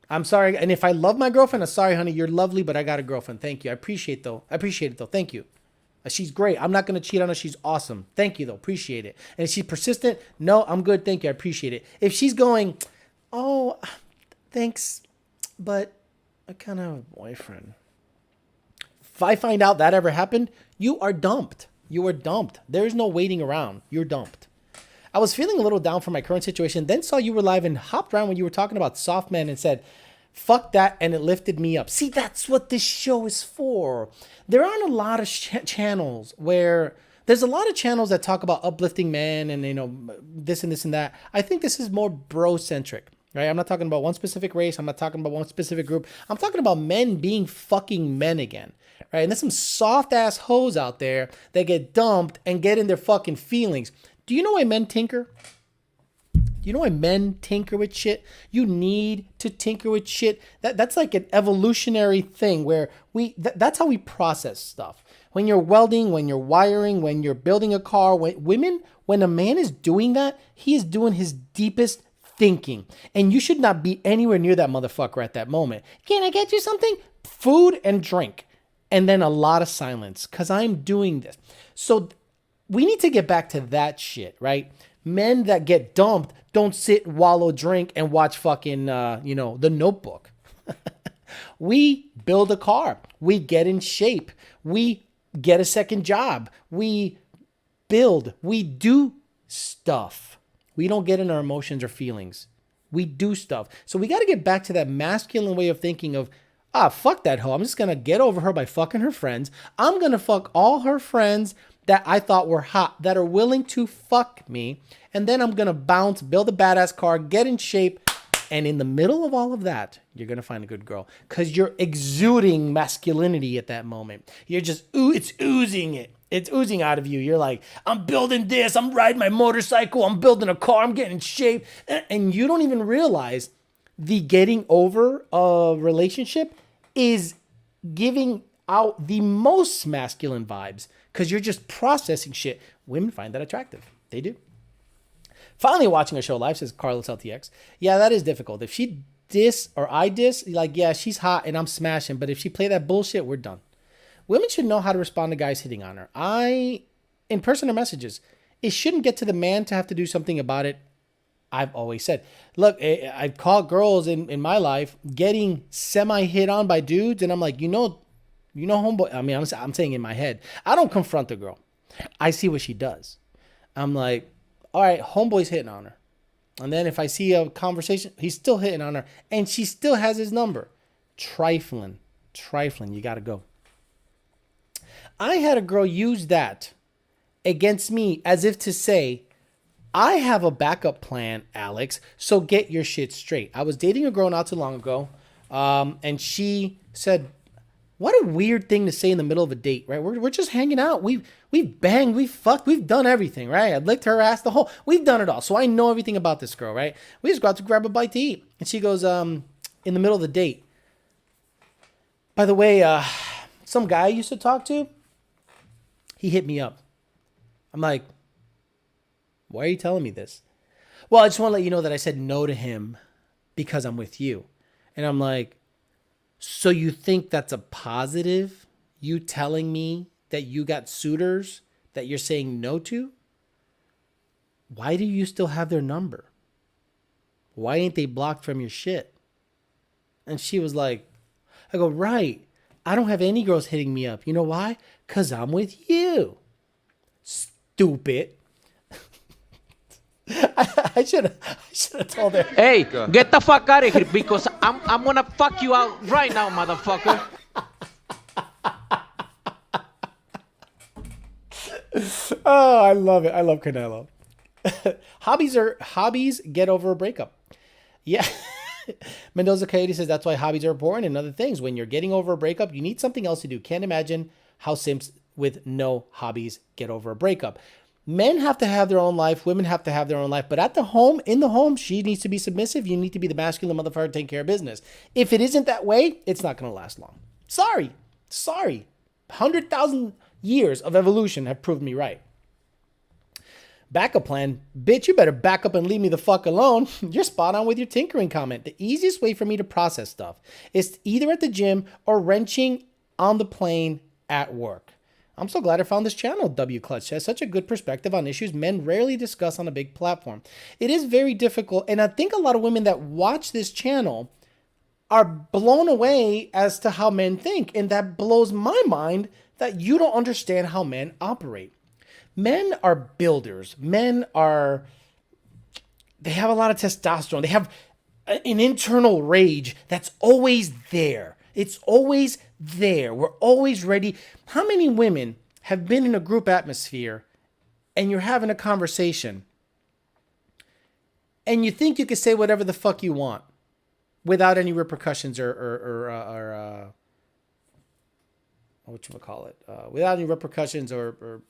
I'm sorry. And if I love my girlfriend, I'm sorry, honey, you're lovely, but I got a girlfriend. Thank you. I appreciate it though. Thank you. She's great. I'm not going to cheat on her. She's awesome. Thank you though. Appreciate it. And if she's persistent, no, I'm good. Thank you. I appreciate it. If she's going, oh, thanks, but I kind of have a boyfriend. If I find out that ever happened, you are dumped. You are dumped. There's no waiting around. You're dumped. I was feeling a little down for my current situation, then saw you were live and hopped around when you were talking about soft men and said, fuck that, and it lifted me up. See, that's what this show is for. There aren't a lot of channels where... There's a lot of channels that talk about uplifting men and, this and this and that. I think this is more bro-centric. Right? I'm not talking about one specific race. I'm not talking about one specific group. I'm talking about men being fucking men again. Right? And there's some soft ass hoes out there that get dumped and get in their fucking feelings. Do you know why men tinker? Do you know why men tinker with shit? You need to tinker with shit. That's like an evolutionary thing where that's how we process stuff. When you're welding, when you're wiring, when you're building a car, when a man is doing that, he is doing his deepest thinking. And you should not be anywhere near that motherfucker at that moment. Can I get you something? Food and drink. And then a lot of silence because I'm doing this. So we need to get back to that shit, right? Men that get dumped don't sit, wallow, drink, and watch fucking, The Notebook. We build a car. We get in shape. We get a second job. We build. We do stuff. We don't get in our emotions or feelings. We do stuff. So we got to get back to that masculine way of thinking of, fuck that hoe. I'm just going to get over her by fucking her friends. I'm going to fuck all her friends that I thought were hot, that are willing to fuck me. And then I'm going to bounce, build a badass car, get in shape. And in the middle of all of that, you're going to find a good girl because you're exuding masculinity at that moment. You're just, it's oozing it. It's oozing out of you. You're like, I'm building this. I'm riding my motorcycle. I'm building a car. I'm getting in shape. And you don't even realize the getting over a relationship is giving out the most masculine vibes because you're just processing shit. Women find that attractive. They do. Finally watching a show live, says Carlos LTX. Yeah, that is difficult. If she diss or I diss, like, yeah, she's hot and I'm smashing. But if she play that bullshit, we're done. Women should know how to respond to guys hitting on her. In personal messages, it shouldn't get to the man to have to do something about it. I've always said, look, I've caught girls in my life getting semi-hit on by dudes. And I'm like, homeboy. I mean, I'm saying in my head, I don't confront the girl. I see what she does. I'm like, all right, homeboy's hitting on her. And then if I see a conversation, he's still hitting on her. And she still has his number. Trifling. You got to go. I had a girl use that against me as if to say, I have a backup plan, Alex. So get your shit straight. I was dating a girl not too long ago, and she said, "What a weird thing to say in the middle of a date, right? We're just hanging out. We've banged, we've fucked, we've done everything, right? I licked her ass, we've done it all. So I know everything about this girl, right? We just go out to grab a bite to eat, and she goes, in the middle of the date. By the way, some guy I used to talk to, he hit me up. I'm like, why are you telling me this? Well, I just want to let you know that I said no to him because I'm with you. And I'm like, so you think that's a positive? You telling me that you got suitors that you're saying no to? Why do you still have their number? Why ain't they blocked from your shit? And she was like, I go, right. I don't have any girls hitting me up. You know why? Because I'm with you. Stupid. I should have told her. Hey, get the fuck out of here because I'm gonna fuck you out right now, motherfucker. Oh, I love it. I love Canelo. Hobbies get over a breakup. Yeah. Mendoza Coyote says that's why hobbies are important and other things. When you're getting over a breakup, you need something else to do. Can't imagine how simps with no hobbies get over a breakup. Men have to have their own life. Women have to have their own life. But in the home, she needs to be submissive. You need to be the masculine motherfucker taking care of business. If it isn't that way, it's not going to last long. Sorry. 100,000 years of evolution have proved me right. Backup plan. Bitch, you better back up and leave me the fuck alone. You're spot on with your tinkering comment. The easiest way for me to process stuff is either at the gym or wrenching on the plane at work. I'm so glad I found this channel, W Clutch has such a good perspective on issues men rarely discuss on a big platform. It is very difficult, and I think a lot of women that watch this channel are blown away as to how men think, and that blows my mind that you don't understand how men operate. Men are builders. They have a lot of testosterone. They have an internal rage that's always there. It's always there. We're always ready. How many women have been in a group atmosphere and you're having a conversation and you think you can say whatever the fuck you want without any repercussions or whatchamacallit, without any repercussions or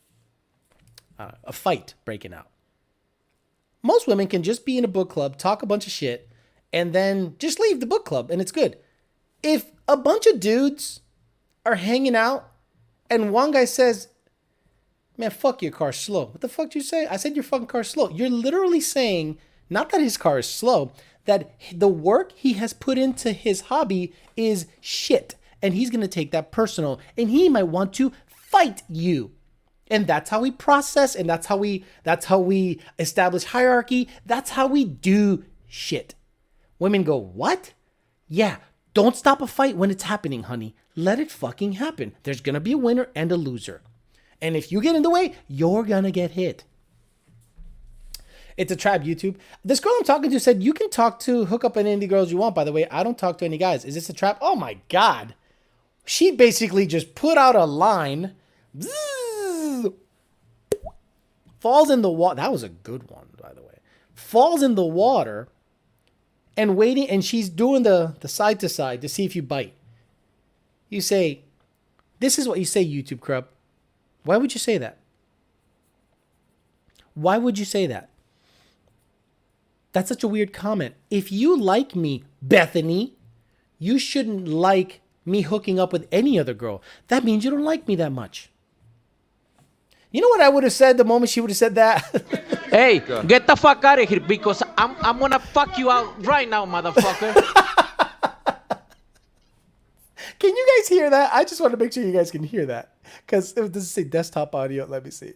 a fight breaking out. Most women can just be in a book club, talk a bunch of shit, and then just leave the book club, and it's good. If a bunch of dudes are hanging out and one guy says, man, fuck your car's slow. What the fuck did you say? I said your fucking car's slow. You're literally saying, not that his car is slow, that the work he has put into his hobby is shit. And he's going to take that personal, and he might want to fight you. And that's how we process, and that's how we establish hierarchy. That's how we do shit. Women go, what? Yeah, don't stop a fight when it's happening, honey. Let it fucking happen. There's going to be a winner and a loser. And if you get in the way, you're going to get hit. It's a trap, YouTube. This girl I'm talking to said, you can hook up any girls you want. By the way, I don't talk to any guys. Is this a trap? Oh my God. She basically just put out a line. Falls in the water. That was a good one, by the way. Falls in the water and waiting. And she's doing the side to side to see if you bite. You say, this is what you say, YouTube Crub. Why would you say that? Why would you say that? That's such a weird comment. If you like me, Bethany, you shouldn't like me hooking up with any other girl. That means you don't like me that much. You know what I would have said the moment she would have said that? Hey, get the fuck out of here because I'm gonna fuck you out right now, motherfucker. Can you guys hear that? I just want to make sure you guys can hear that. Because it doesn't say desktop audio. Let me see.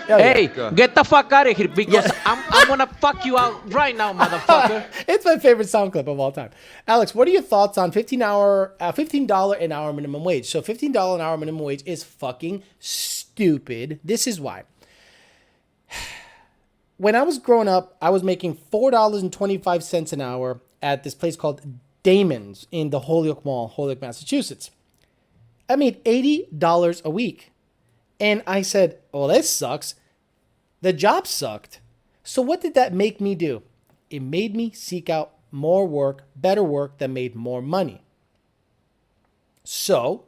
Hey, get the fuck out of here because I'm gonna fuck you out right now, motherfucker. It's my favorite sound clip of all time. Alex, what are your thoughts on $15 an hour minimum wage? So $15 an hour minimum wage is fucking stupid. This is why. When I was growing up, I was making $4.25 an hour at this place called Damon's in the Holyoke Mall, Holyoke, Massachusetts. I made $80 a week. And I said, well, this sucks. The job sucked. So what did that make me do? It made me seek out more work, better work that made more money. So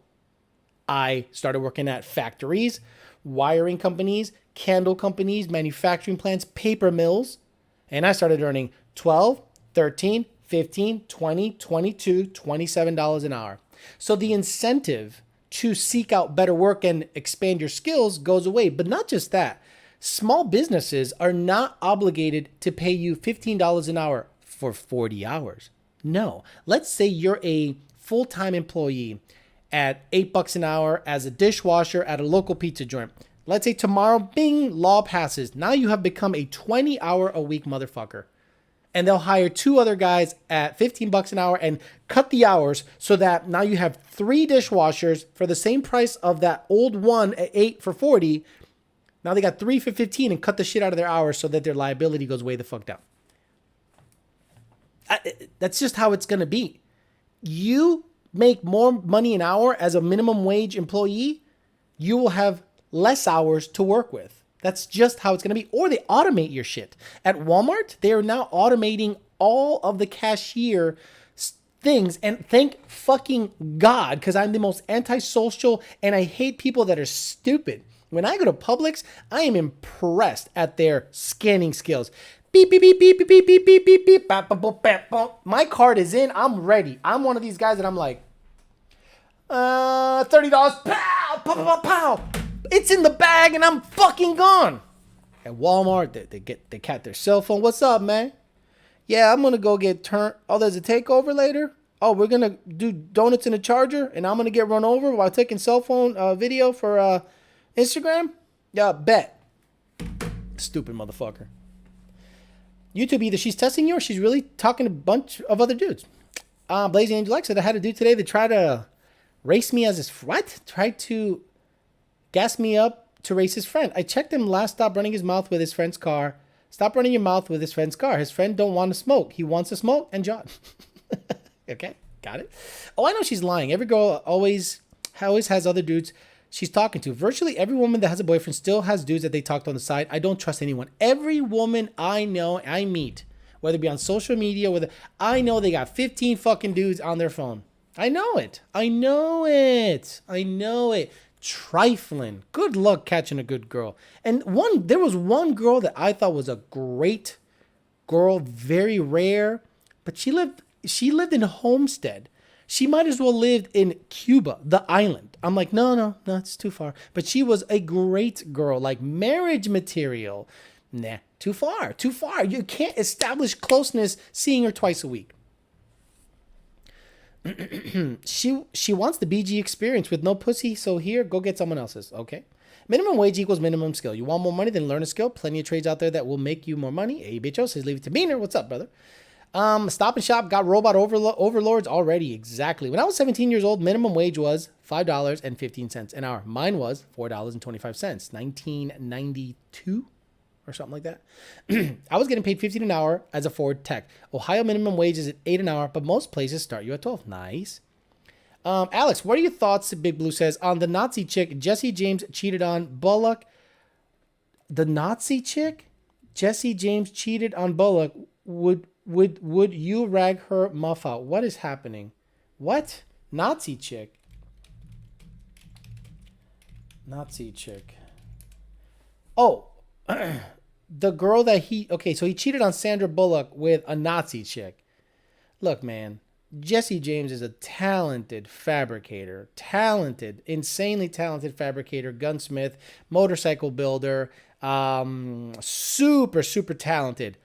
I started working at factories, wiring companies, candle companies, manufacturing plants, paper mills, and I started earning $12, $13, $15, $20, $22, $27 an hour. So the incentive to seek out better work and expand your skills goes away. But not just that. Small businesses are not obligated to pay you $15 an hour for 40 hours. No. Let's say you're a full-time employee at $8 an hour as a dishwasher at a local pizza joint. Let's say tomorrow, bing, law passes. Now you have become a 20-hour-a-week motherfucker. And they'll hire 2 other guys at $15 an hour and cut the hours so that now you have 3 dishwashers for the same price of that old one at 8 for 40. Now they got 3 for 15 and cut the shit out of their hours so that their liability goes way the fuck down. That's just how it's going to be. You make more money an hour as a minimum wage employee, you will have less hours to work with. That's just how it's going to be. Or they automate your shit. At Walmart, they are now automating all of the cashier things. And thank fucking God, because I'm the most antisocial and I hate people that are stupid. When I go to Publix, I am impressed at their scanning skills. Beep, beep, beep, beep, beep, beep, beep, beep, beep, beep, bap, bap, bap, bap, bap. My card is in. I'm ready. I'm one of these guys that I'm like, $30. Pow, pow, pow, pow. It's in the bag and I'm fucking gone. At Walmart, they cat their cell phone. What's up, man? Yeah, I'm gonna go get turned. Oh, there's a takeover later. Oh, we're gonna do donuts in a charger, and I'm gonna get run over while taking cell phone video for Instagram. Yeah, bet. Stupid motherfucker. YouTube, either she's testing you or she's really talking to a bunch of other dudes. Blazing Angel X said I had a dude today that tried to race me as his what? Tried to gas me up to race his friend. I checked him last. Stop running his mouth with his friend's car. Stop running your mouth with his friend's car. His friend don't want to smoke. He wants to smoke and John. Okay, got it. Oh, I know she's lying. Every girl always has other dudes she's talking to. Virtually every woman that has a boyfriend still has dudes that they talked on the side. I don't trust anyone. Every woman I know, I meet, whether it be on social media, I know they got 15 fucking dudes on their phone. I know it. I know it. Trifling. Good luck catching a good girl. And there was one girl that I thought was a great girl, very rare, but she lived in Homestead. She might as well lived in Cuba, the island. I'm like, no, it's too far. But she was a great girl, like marriage material. Nah, too far. You can't establish closeness seeing her twice a week. She wants the BG experience with no pussy, so here, go get someone else's. Okay. Minimum wage equals minimum skill. You want more money, then learn a skill. Plenty of trades out there that will make you more money. Hey, bitcho says, leave it to Beaner. What's up, brother? Stop and Shop got robot overlords already. Exactly. When I was 17 years old, minimum wage was $5.15 an hour. Mine was $4.25. 1992 or something like that. I was getting paid $15 an hour as a Ford tech. Ohio minimum wage is at $8 an hour, but most places start you at $12. Nice. Alex, what are your thoughts, Big Blue says, on the Nazi chick Jesse James cheated on Bullock? The Nazi chick? Jesse James cheated on Bullock. Would you rag her muff out? What is happening? What? Nazi chick. Oh, the girl that so he cheated on Sandra Bullock with a Nazi chick. Look, man, Jesse James is a talented fabricator, insanely talented fabricator, gunsmith, motorcycle builder, super, super talented.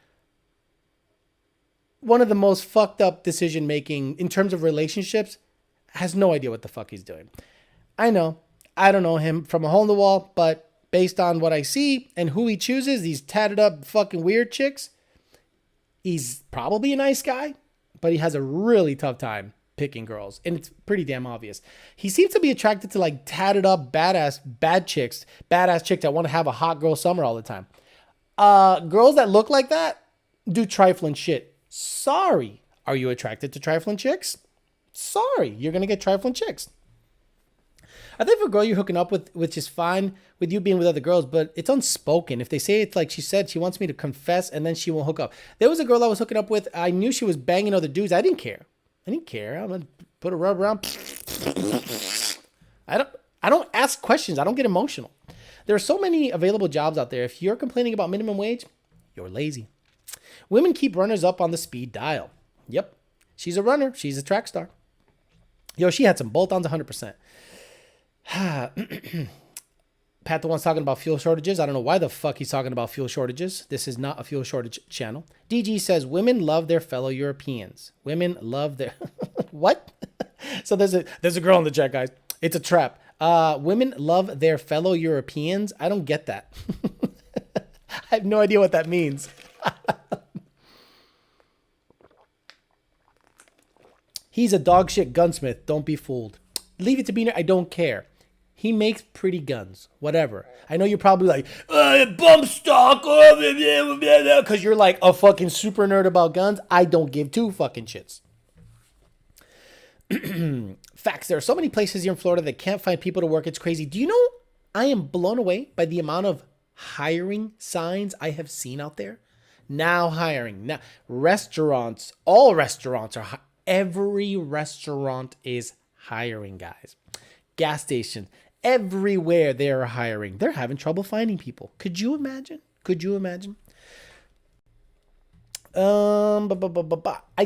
One of the most fucked up decision making in terms of relationships, has no idea what the fuck he's doing. I know. I don't know him from a hole in the wall, but based on what I see and who he chooses, these tatted up fucking weird chicks, he's probably a nice guy, but he has a really tough time picking girls. And it's pretty damn obvious. He seems to be attracted to like tatted up badass chicks that want to have a hot girl summer all the time. Girls that look like that do trifling shit. Sorry. Are you attracted to trifling chicks? Sorry. You're going to get trifling chicks. I think if a girl you're hooking up with, which is fine with you being with other girls, but it's unspoken. If they say it's like she said, she wants me to confess and then she won't hook up. There was a girl I was hooking up with. I knew she was banging other dudes. I didn't care. I'm going to put a rub around. I don't ask questions. I don't get emotional. There are so many available jobs out there. If you're complaining about minimum wage, you're lazy. Women keep runners up on the speed dial. Yep. She's a runner. She's a track star. Yo, she had some bolt-ons 100%. Pat the one's talking about fuel shortages. I don't know why the fuck he's talking about fuel shortages. This is not a fuel shortage channel. DG says women love their fellow Europeans. Women love their... What? So there's a girl in the chat, guys. It's a trap. Women love their fellow Europeans. I don't get that. I have no idea what that means. He's a dog shit gunsmith. Don't be fooled. Leave it to Beaner. I don't care. He makes pretty guns. Whatever. I know you're probably like, bump stock, because you're like a fucking super nerd about guns. I don't give two fucking shits. Facts. There are so many places here in Florida that can't find people to work. It's crazy. Do you know I am blown away by the amount of hiring signs I have seen out there? Now hiring. Now restaurants. All restaurants are every restaurant is hiring, guys. Gas station. Everywhere they are hiring. They're having trouble finding people. Could you imagine? I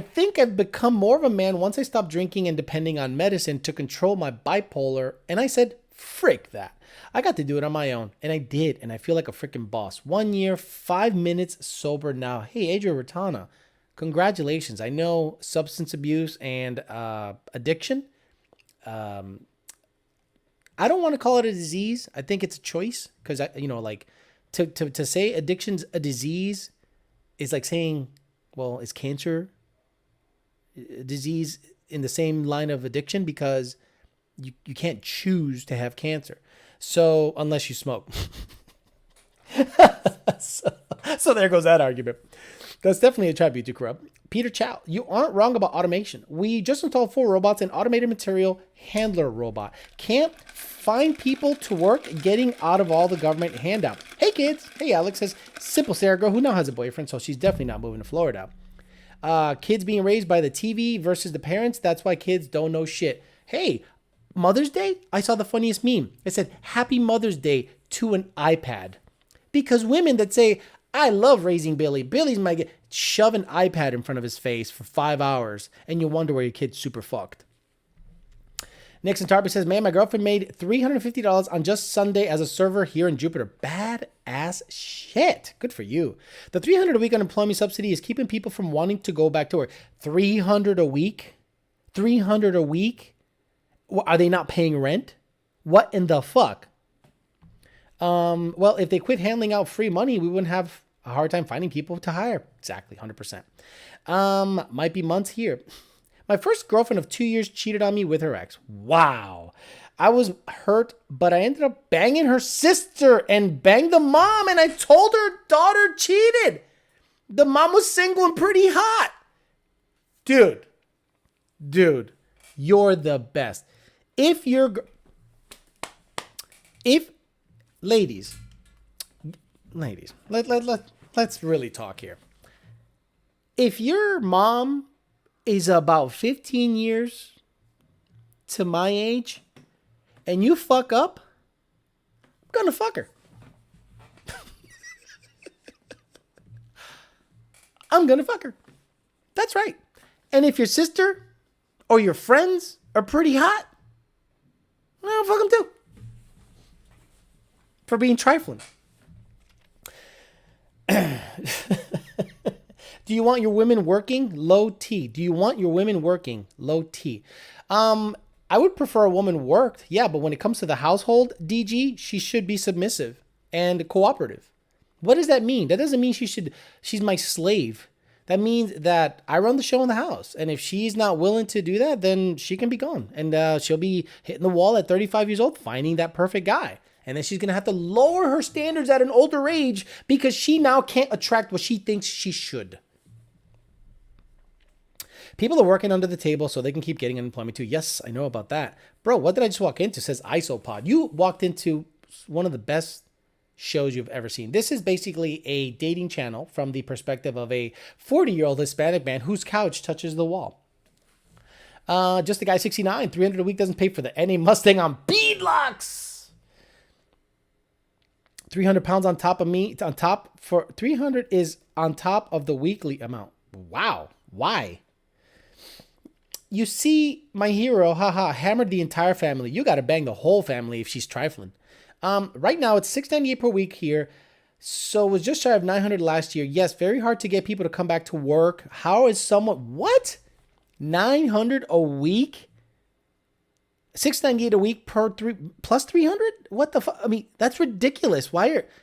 think I've become more of a man once I stopped drinking and depending on medicine to control my bipolar. And I said, frick that. I got to do it on my own. And I did. And I feel like a freaking boss. 1 year, 5 minutes sober now. Hey, Adria Ratana, congratulations. I know substance abuse and addiction. I don't want to call it a disease. I think it's a choice because, to say addiction's a disease is like saying, well, is cancer a disease in the same line of addiction? Because you can't choose to have cancer. So unless you smoke. so there goes that argument. That's definitely a tribute to corrupt. Peter Chow, you aren't wrong about automation. We just installed 4 robots and automated material handler robot. Can't find people to work getting out of all the government handout. Hey kids. Hey, Alex says, simple Sarah girl who now has a boyfriend, so she's definitely not moving to Florida. Kids being raised by the TV versus the parents. That's why kids don't know shit. Hey, Mother's Day? I saw the funniest meme. It said, Happy Mother's Day to an iPad. Because women that say, I love raising Billy. Billy's my... Shove an iPad in front of his face for 5 hours, and you wonder where your kid's super fucked. Nixon Tarper says, man, my girlfriend made $350 on just Sunday as a server here in Jupiter. Bad ass shit. Good for you. The $300 a week unemployment subsidy is keeping people from wanting to go back to work. $300 a week? $300 a week? Are they not paying rent? What in the fuck? Well, if they quit handing out free money, we wouldn't have a hard time finding people to hire. Exactly, 100%. Might be months here. My first girlfriend of 2 years cheated on me with her ex. Wow. I was hurt, but I ended up banging her sister and banged the mom, and I told her daughter cheated. The mom was single and pretty hot. Dude, you're the best. Ladies, let's really talk here. If your mom is about 15 years to my age and you fuck up, I'm gonna fuck her. I'm gonna fuck her. That's right. And if your sister or your friends are pretty hot, I'll fuck them too. For being trifling. Do you want your women working? Low T. Do you want your women working? Low T. I would prefer a woman worked. Yeah, but when it comes to the household, DG, she should be submissive and cooperative. What does that mean? That doesn't mean she's my slave. That means that I run the show in the house. And if she's not willing to do that, then she can be gone. And she'll be hitting the wall at 35 years old, finding that perfect guy. And then she's going to have to lower her standards at an older age because she now can't attract what she thinks she should. People are working under the table so they can keep getting unemployment too. Yes, I know about that. Bro, what did I just walk into? Says Isopod. You walked into one of the best shows you've ever seen. This is basically a dating channel from the perspective of a 40-year-old Hispanic man whose couch touches the wall. Just a guy 69, 300 a week doesn't pay for the NA Mustang on beadlocks. 300 pounds on top of me, on top for 300 is on top of the weekly amount. Wow. Why? You see my hero, haha, hammered the entire family. You got to bang the whole family if she's trifling. Right now it's $698 per week here. So it was just shy of 900 last year. Yes, very hard to get people to come back to work. How is someone, what? 900 a week? 698 a week per three plus 300? What the fuck? I mean, that's ridiculous.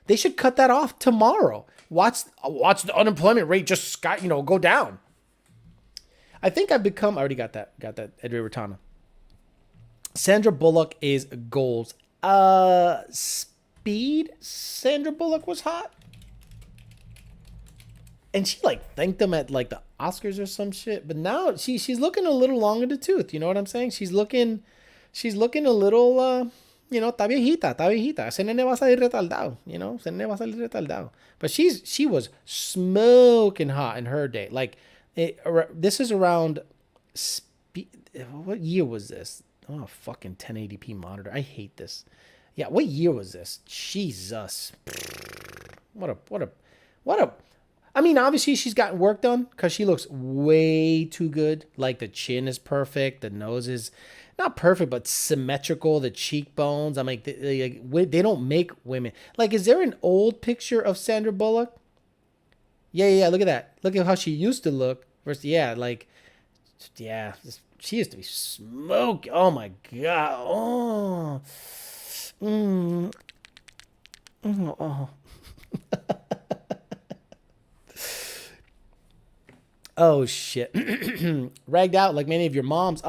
They should cut that off tomorrow. Watch the unemployment rate just go down. I think I've become, I already got that Edward Rotana. Sandra Bullock is goals. Speed, Sandra Bullock was hot. And she thanked them at the Oscars or some shit. But now she's looking a little long in the tooth. You know what I'm saying? She's looking a little, está viejita. Se nene va a salir retardado, se nene va a salir retardado. But she was smoking hot in her day. This is around, what year was this? Oh, fucking 1080p monitor. I hate this. Yeah, what year was this? Jesus. What a. I mean, obviously she's gotten work done because she looks way too good. The chin is perfect. The nose is not perfect, but symmetrical. The cheekbones. I'm they don't make women. Is there an old picture of Sandra Bullock? Yeah. Look at that. Look at how she used to look. Versus, she used to be smoke. Oh my God. Oh. Oh. Oh, shit. Ragged out like many of your moms.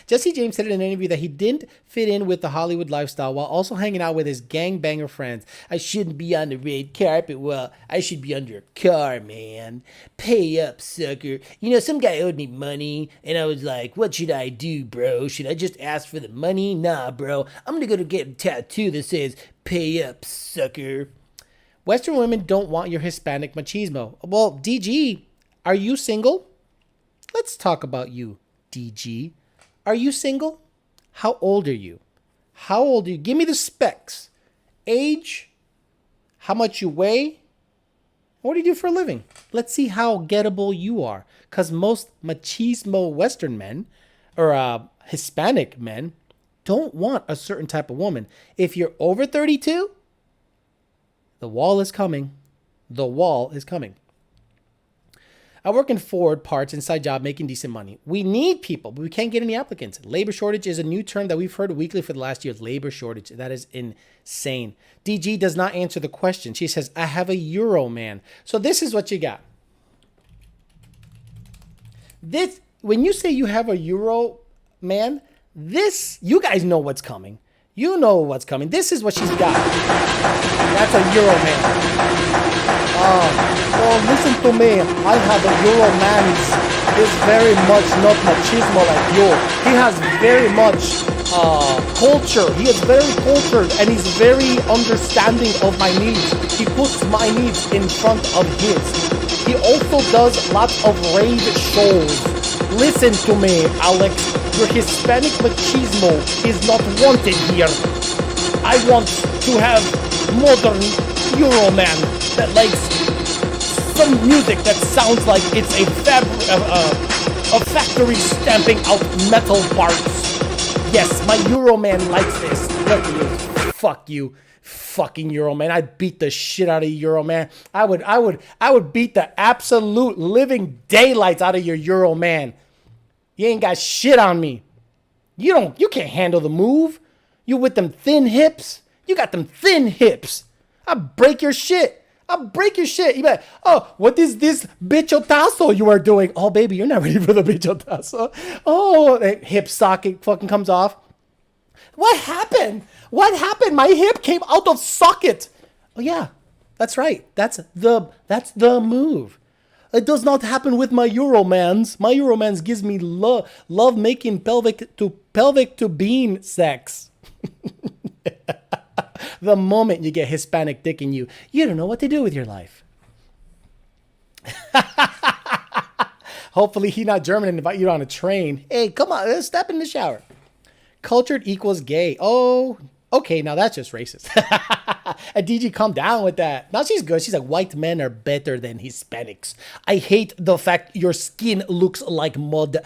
Jesse James said in an interview that he didn't fit in with the Hollywood lifestyle while also hanging out with his gangbanger friends. I shouldn't be on the red carpet. Well, I should be under a car, man. Pay up, sucker. Some guy owed me money, and I was like, what should I do, bro? Should I just ask for the money? Nah, bro. I'm going to go to get a tattoo that says, pay up, sucker. Western women don't want your Hispanic machismo. Well, DG... Are you single? Let's talk about you, DG. Are you single? How old are you? Give me the specs. Age, how much you weigh, what do you do for a living? Let's see how gettable you are. Because most machismo Western men, or Hispanic men, don't want a certain type of woman. If you're over 32, the wall is coming. The wall is coming. I work in Ford parts, inside job, making decent money. We need people, but we can't get any applicants. Labor shortage is a new term that we've heard weekly for the last year. Labor shortage. That is insane. DG does not answer the question. She says, I have a Euro man. So this is what you got. When you say you have a Euro man, you guys know what's coming. You know what's coming. This is what she's got. That's a Euro man. Well, listen to me. I have a Euro man. He's very much not machismo like you. He has very much culture. He is very cultured and he's very understanding of my needs. He puts my needs in front of his. He also does lots of rave shows. Listen to me, Alex. Your Hispanic machismo is not wanted here. I want to have modern Euro man that likes some music that sounds like it's a factory stamping out metal parts. Yes, my Euro man likes this. Look at you. Fuck you. Fucking Euro man. I'd beat the shit out of you, Euro man. I would beat the absolute living daylights out of your Euro man. You ain't got shit on me. You can't handle the move. You with them thin hips. You got them thin hips. I'll break your shit. You bet. Oh, what is this bichotazo you are doing? Oh, baby, you're not ready for the bichotazo. Oh, the hip socket fucking comes off. What happened? My hip came out of socket. Oh, yeah, that's right. That's the move. It does not happen with my Euromans. My Euromans gives me love making pelvic to bean sex. The moment you get Hispanic dick in you, you don't know what to do with your life. Hopefully he not German and invite you on a train. Hey, come on, let's step in the shower. Cultured equals gay. Oh, okay, now that's just racist. And DG, calm down with that. Now she's good. She's like, white men are better than Hispanics. I hate the fact your skin looks like mud,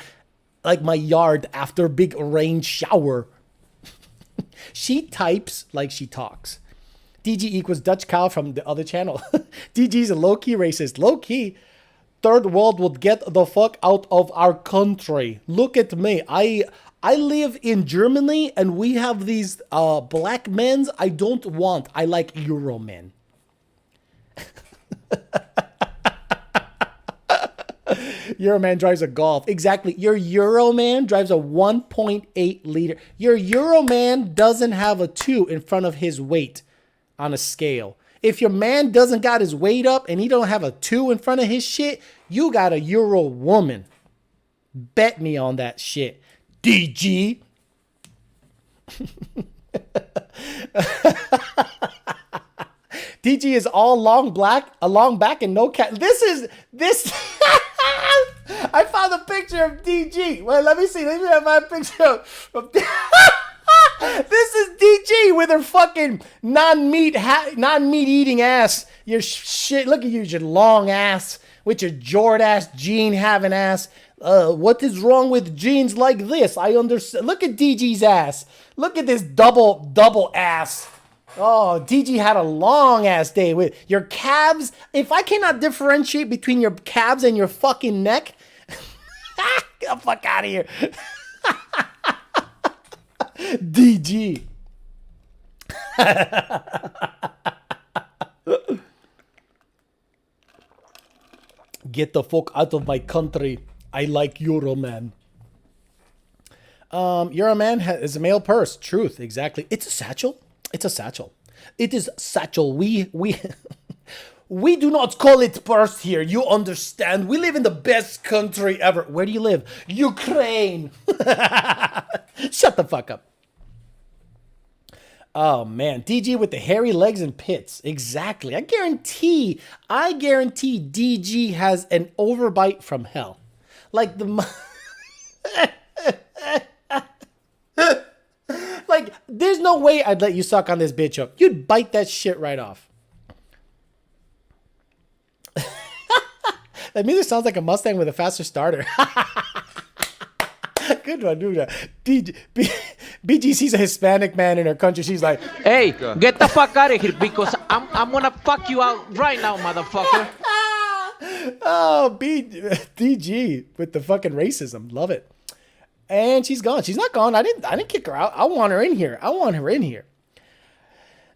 like my yard after a big rain shower. She types like she talks. DG equals Dutch cow from the other channel. DG's a low-key racist. Low-key. Third world would get the fuck out of our country. Look at me. I live in Germany and we have these black men I don't want. I like Euro men. Euro man drives a Golf. Exactly. Your Euro man drives a 1.8 liter. Your Euro man doesn't have a 2 in front of his weight on a scale. If your man doesn't got his weight up and he don't have a 2 in front of his shit, you got a Euro woman. Bet me on that shit. DG. DG is all long black, a long back and no cat. This. I found a picture of DG. Wait, let me see. Let me have my picture of this is DG with her fucking non-meat eating ass. Your shit. Look at you, your long ass with your Jordache jean having ass. What is wrong with jeans like this? I understand. Look at DG's ass. Look at this double ass. Oh, DG had a long ass day with your calves. If I cannot differentiate between your calves and your fucking neck, get the fuck out of here. DG. Get the fuck out of my country. I like Euroman. Euroman is a male purse. Truth, exactly. It's a satchel. It's a satchel. It is satchel. We we do not call it purse here. You understand? We live in the best country ever. Where do you live? Ukraine. Shut the fuck up. Oh man, DG with the hairy legs and pits. Exactly. I guarantee DG has an overbite from hell. Like the like, there's no way I'd let you suck on this bitch up. You'd bite that shit right off. That music sounds like a Mustang with a faster starter. Good one, dude. BG sees a Hispanic man in her country. She's like, Hey, get the fuck out of here because I'm gonna fuck you out right now, motherfucker. oh, DG with the fucking racism. Love it. And she's gone. She's not gone. I didn't kick her out. I want her in here.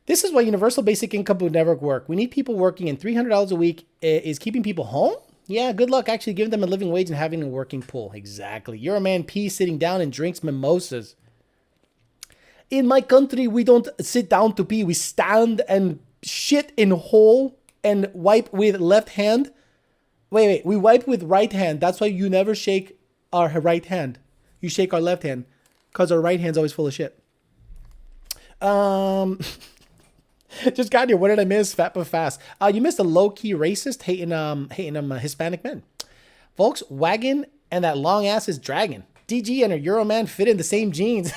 This is why universal basic income would never work. We need people working, and $300 a week is keeping people home? Yeah, good luck actually giving them a living wage and having a working pool. Exactly. You're a man P sitting down and drinks mimosas. In my country, we don't sit down to pee. We stand and shit in hole and wipe with left hand. Wait. We wipe with right hand. That's why you never shake our right hand. You shake our left hand because our right hand's always full of shit. Just got here. What did I miss? Fat but fast. You missed a low-key racist hating Hispanic men. Volkswagen and that long ass is dragging. DG and her Euroman fit in the same jeans.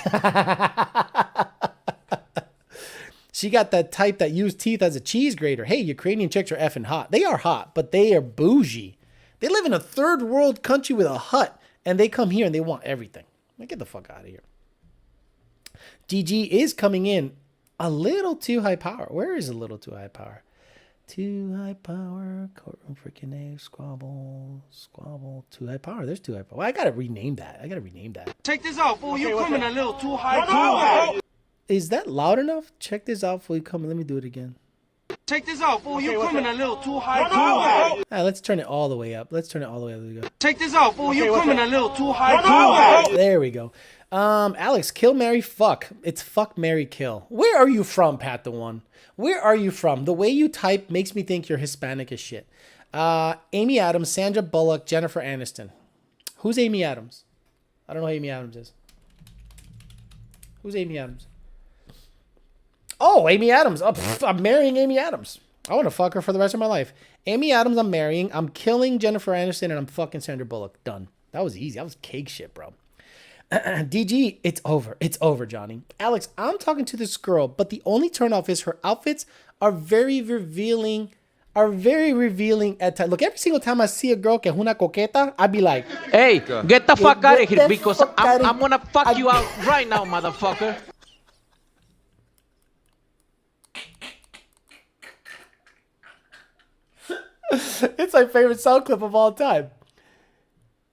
She got that type that used teeth as a cheese grater. Hey, Ukrainian chicks are effing hot. They are hot, but they are bougie. They live in a third world country with a hut, and they come here and they want everything. Get the fuck out of here. DG is coming in a little too high power. Where is a little too high power? Too high power, courtroom freaking A, squabble, too high power. There's too high power. Well, I gotta rename that. Check this out, fool. You coming a little too high. Is that loud enough? Check this out before you come. Let me do it again. Check this out, fool. You coming a little too high. Let's turn it all the way up. There we go. Check this out, fool. You coming a little too high. There we go. Alex, kill, marry, fuck. It's fuck, marry, kill. Where are you from, Pat the One? Where are you from? The way you type makes me think you're Hispanic as shit. Amy Adams, Sandra Bullock, Jennifer Aniston. Who's Amy Adams? I don't know who Amy Adams is. Who's Amy Adams? Oh, Amy Adams. Oh, I'm marrying Amy Adams. I want to fuck her for the rest of my life. Amy Adams, I'm marrying. I'm killing Jennifer Aniston, and I'm fucking Sandra Bullock. Done. That was easy. That was cake shit, bro. DG, it's over. It's over, Johnny. Alex, I'm talking to this girl, but the only turnoff is her outfits are very revealing. At times. Look, every single time I see a girl que es una coqueta, I'd be like, Hey, get the fuck out of Get here the because fuck outta I'm gonna fuck I- you out right now, motherfucker. it's my favorite sound clip of all time.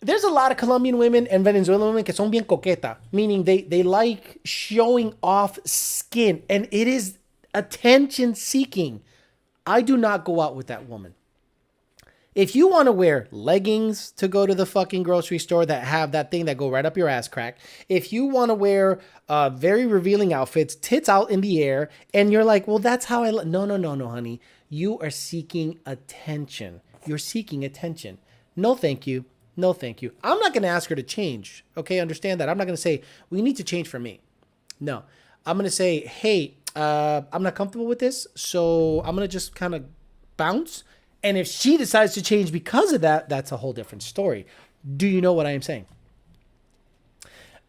There's a lot of Colombian women and Venezuelan women que son bien coqueta, meaning they like showing off skin, and it is attention seeking. I do not go out with that woman. If you want to wear leggings to go to the fucking grocery store that have that thing that go right up your ass crack, if you want to wear very revealing outfits, tits out in the air, and you're like, well, that's how I look. No, honey. You are seeking attention. You're seeking attention. No, thank you. No, thank you. I'm not going to ask her to change. Okay, understand that. I'm not going to say, we need to change for me. No. I'm going to say, hey, I'm not comfortable with this, so I'm going to just kind of bounce. And if she decides to change because of that, that's a whole different story. Do you know what I am saying?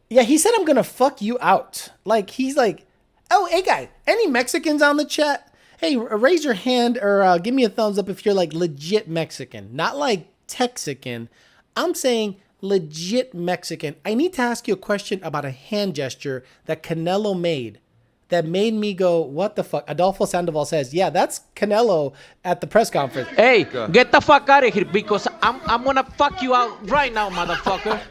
Yeah, he said, I'm going to fuck you out. Like, he's like, oh, hey, guys, any Mexicans on the chat? Hey, raise your hand or give me a thumbs up if you're like legit Mexican. Not like Texican. I'm saying legit Mexican. I need to ask you a question about a hand gesture that Canelo made that made me go, what the fuck? Adolfo Sandoval says, yeah, that's Canelo at the press conference. Hey, get the fuck out of here because I'm gonna fuck you out right now, motherfucker.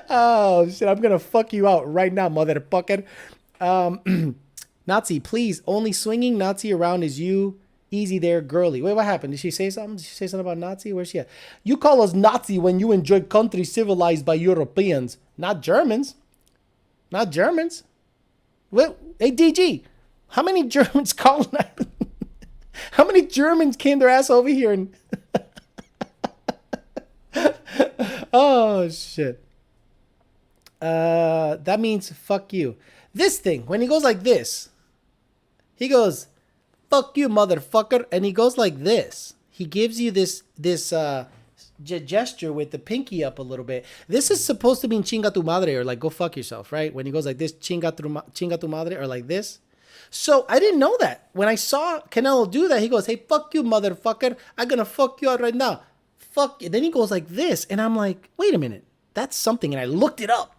Oh, shit, I'm going to fuck you out right now, motherfucker. Nazi, please, only swinging Nazi around is you. Easy there, girly. Wait, what happened? Did she say something? Did she say something about Nazi? Where's she at? You call us Nazi when you enjoy countries civilized by Europeans, not Germans. Not Germans. Well, hey, DG, how many Germans colonized? How many Germans came their ass over here? And oh, shit. That means fuck you. This thing, when he goes like this, he goes, fuck you, motherfucker. And he goes like this. He gives you this gesture with the pinky up a little bit. This is supposed to mean chinga tu madre or like go fuck yourself, right? When he goes like this, chinga tu madre or like this. So I didn't know that. When I saw Canelo do that, he goes, hey, fuck you, motherfucker. I'm going to fuck you out right now. Fuck you. Then he goes like this. And I'm like, wait a minute. That's something. And I looked it up.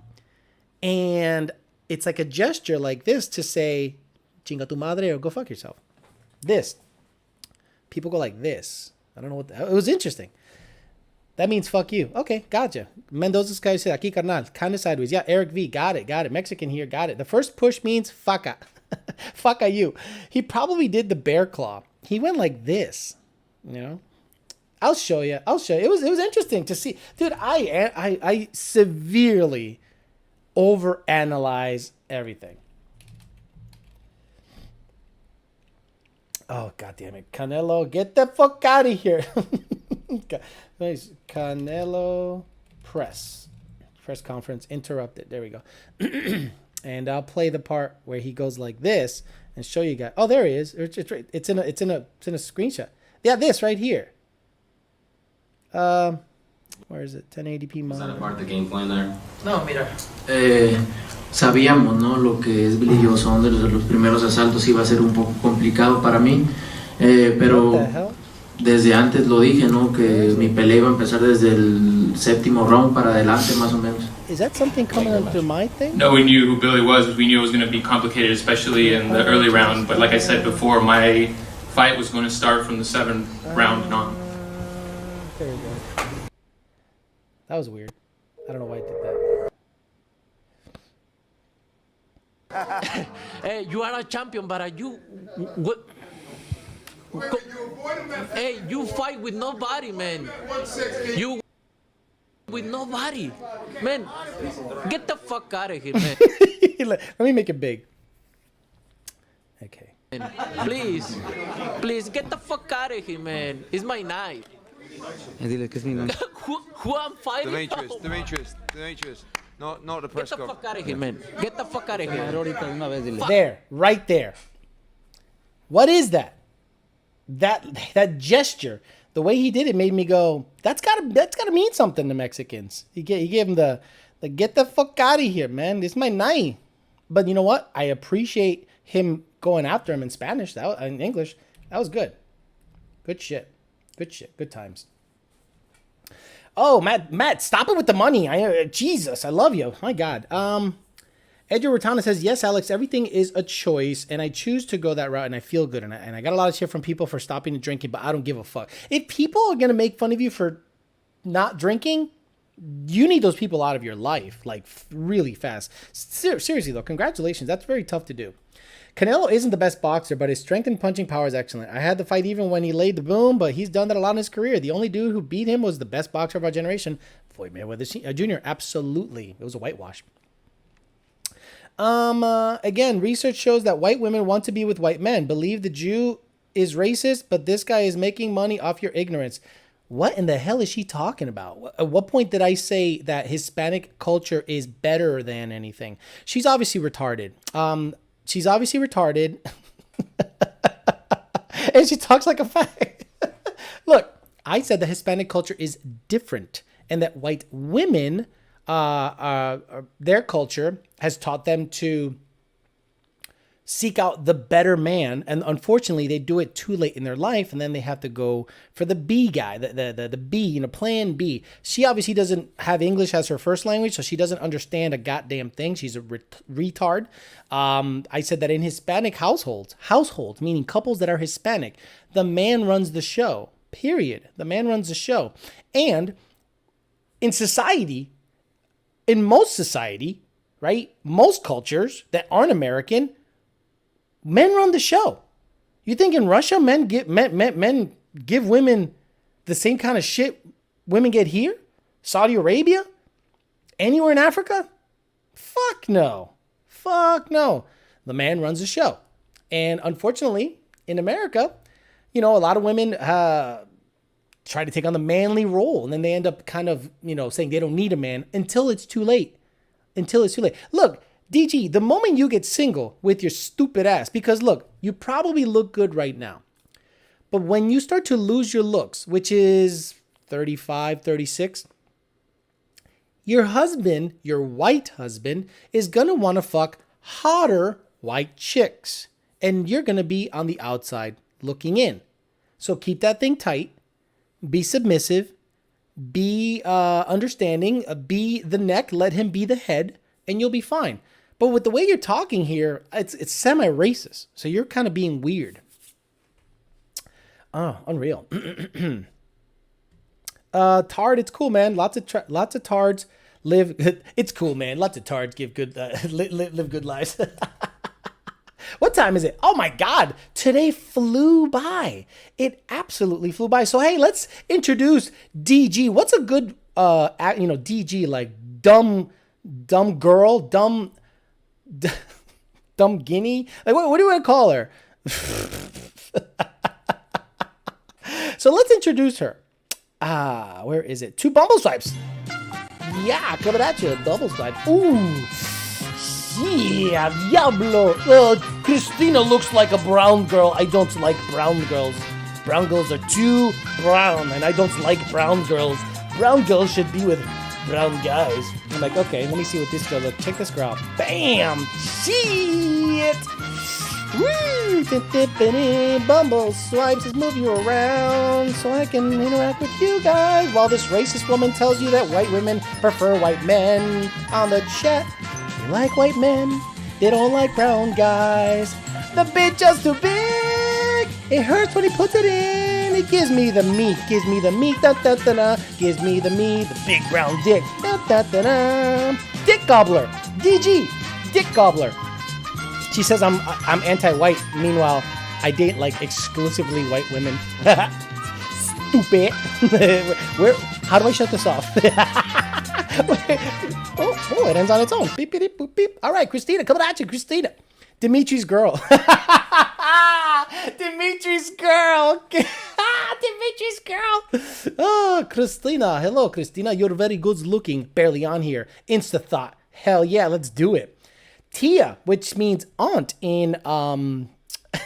And it's like a gesture like this to say, chinga tu madre or go fuck yourself. This. People go like this. I don't know what. It was interesting. That means fuck you. Okay, gotcha. Mendoza's guy said, aquí carnal, kind of sideways. Yeah, Eric V, got it. Mexican here, got it. The first push means faca. Faca you. He probably did the bear claw. He went like this, you know. I'll show you. It was interesting to see. Dude, I severely overanalyze everything. Oh, God damn it. Canelo, get the fuck out of here. Nice. Canelo press conference interrupted. There we go. And I'll play the part where he goes like this and show you guys. Oh, there he is. It's in a screenshot. Yeah, this right here. Where is it? 1080p Was that a monitor. part of the game plan there? No, mira, sabíamos, ¿no? Lo que es Billy Joe Saunders, los primeros asaltos iba a ser un poco complicado para mí, pero What the hell? desde antes lo dije, ¿no? Que mi pelea iba a empezar desde el séptimo round para adelante, más o menos. Is that something coming into my thing? No, we knew who Billy was. We knew it was going to be complicated, especially in the early round. But like I said before, my fight was going to start from the 7th round and on. There we go. That was weird. I don't know why I did that. Hey, you are a champion, but you... What? Hey, you fight with nobody, man. You with nobody. Man, get the fuck out of here, man. Let me make it big. Okay. Please. Please, get the fuck out of here, man. It's my night. Dile que es mi nombre. Who I'm fighting? Demetrius. Not the Get press the conference. fuck out of here, man. Get the fuck out of here. Ahorita de una vez, dile. There, right there. What is that? That gesture, the way he did it made me go, that's gotta mean something to Mexicans. He gave him the get the fuck out of here, man. This is my night. But you know what? I appreciate him going after him in Spanish. In English. That was good. Good shit. Good times. Oh, Matt, stop it with the money. Jesus, I love you. My God. Edgar Rotana says, yes, Alex, everything is a choice, and I choose to go that route, and I feel good. And I got a lot of shit from people for stopping and drinking, but I don't give a fuck. If people are going to make fun of you for not drinking, you need those people out of your life, like, really fast. Seriously, though, congratulations. That's very tough to do. Canelo isn't the best boxer, but his strength and punching power is excellent. I had the fight even when he laid the boom, but he's done that a lot in his career. The only dude who beat him was the best boxer of our generation, Floyd Mayweather Jr. Absolutely. It was a whitewash. Again, research shows that white women want to be with white men. Believe the Jew is racist, but this guy is making money off your ignorance. What in the hell is she talking about? At what point did I say that Hispanic culture is better than anything? She's obviously retarded. And she talks like a fag. Look, I said the Hispanic culture is different and that white women, their culture has taught them to seek out the better man. And unfortunately, they do it too late in their life. And then they have to go for the B guy, the B, plan B. She obviously doesn't have English as her first language, so she doesn't understand a goddamn thing. She's a retard. I said that in Hispanic households, meaning couples that are Hispanic, the man runs the show, period. The man runs the show. And in society, in most society, right, most cultures that aren't American, men run the show. You think in Russia, men give women the same kind of shit women get here? Saudi Arabia? Anywhere in Africa? Fuck no. The man runs the show. And unfortunately, in America, a lot of women try to take on the manly role. And then they end up kind of, saying they don't need a man until it's too late. Look, DG, the moment you get single with your stupid ass, because look, you probably look good right now. But when you start to lose your looks, which is 35, 36, your husband, your white husband, is going to want to fuck hotter white chicks. And you're going to be on the outside looking in. So keep that thing tight. Be submissive. Be understanding. Be the neck. Let him be the head. And you'll be fine. But with the way you're talking here, it's semi-racist. So you're kind of being weird. Oh, unreal. Tard, it's cool, man. Lots of tards live. It's cool, man. Lots of tards give good live good lives. What time is it? Oh my God! Today flew by. It absolutely flew by. So hey, let's introduce DG. What's a good DG, like dumb girl, dumb guinea? Like what do you want to call her? So let's introduce her. Where is it? 2 Bumble Swipes. Yeah, coming at you. Double swipe. Ooh. Yeah, Diablo. Christina looks like a brown girl. I don't like brown girls. Brown girls are too brown, and I don't like brown girls. Brown girls should be with brown guys. I'm like, okay, let me see what this girl looks. Check this girl out. Bam! Shit! Woo! Bumble Swipes is moving you around so I can interact with you guys while this racist woman tells you that white women prefer white men on the chat. They like white men. They don't like brown guys. The bitch just too big. It hurts when he puts it in. It gives me the meat. Gives me the meat. Da da da da. Gives me the meat. The big brown dick. Da da da da. Dick gobbler. DG. Dick gobbler. She says I'm anti-white. Meanwhile, I date like exclusively white women. Stupid. How do I shut this off? Oh, it ends on its own. Beep, beep, beep, boop, beep. All right, Christina, coming at you, Christina. Dimitri's girl. Dimitri's girl. Dimitri's girl. Oh, Christina. Hello, Christina. You're very good looking. Barely on here. Insta thought. Hell yeah, let's do it. Tia, which means aunt in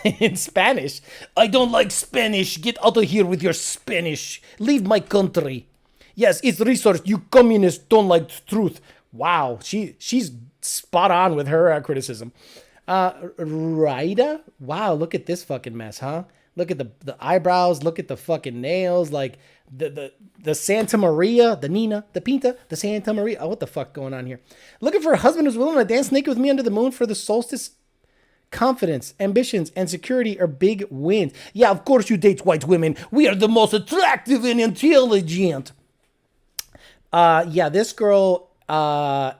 in Spanish. I don't like Spanish. Get out of here with your Spanish. Leave my country. Yes, it's research. You communists don't like truth. Wow, she's spot on with her criticism. Raida? Wow, look at this fucking mess, huh? Look at the eyebrows. Look at the fucking nails. Like the Santa Maria, the Nina, the Pinta, the Santa Maria. Oh, what the fuck going on here? Looking for a husband who's willing to dance naked with me under the moon for the solstice. Confidence, ambitions, and security are big wins. Yeah, of course you date white women. We are the most attractive and intelligent. Yeah, this girl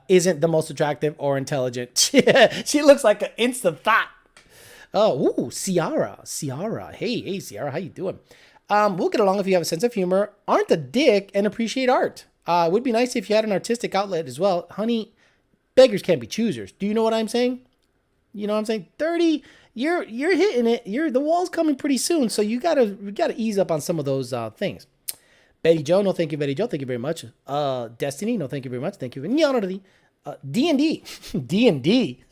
isn't the most attractive or intelligent. She looks like an instant thought. Oh, ooh, Ciara. Hey, Ciara, how you doing? We'll get along if you have a sense of humor, aren't a dick, and appreciate art. Would be nice if you had an artistic outlet as well. Honey, beggars can't be choosers. Do you know what I'm saying? You know what I'm saying? 30, you're hitting it. The wall's coming pretty soon, so we gotta ease up on some of those things. Betty Joe, no thank you, Betty Joe. Thank you very much. Destiny, no thank you very much. Thank you. D&D. D&D.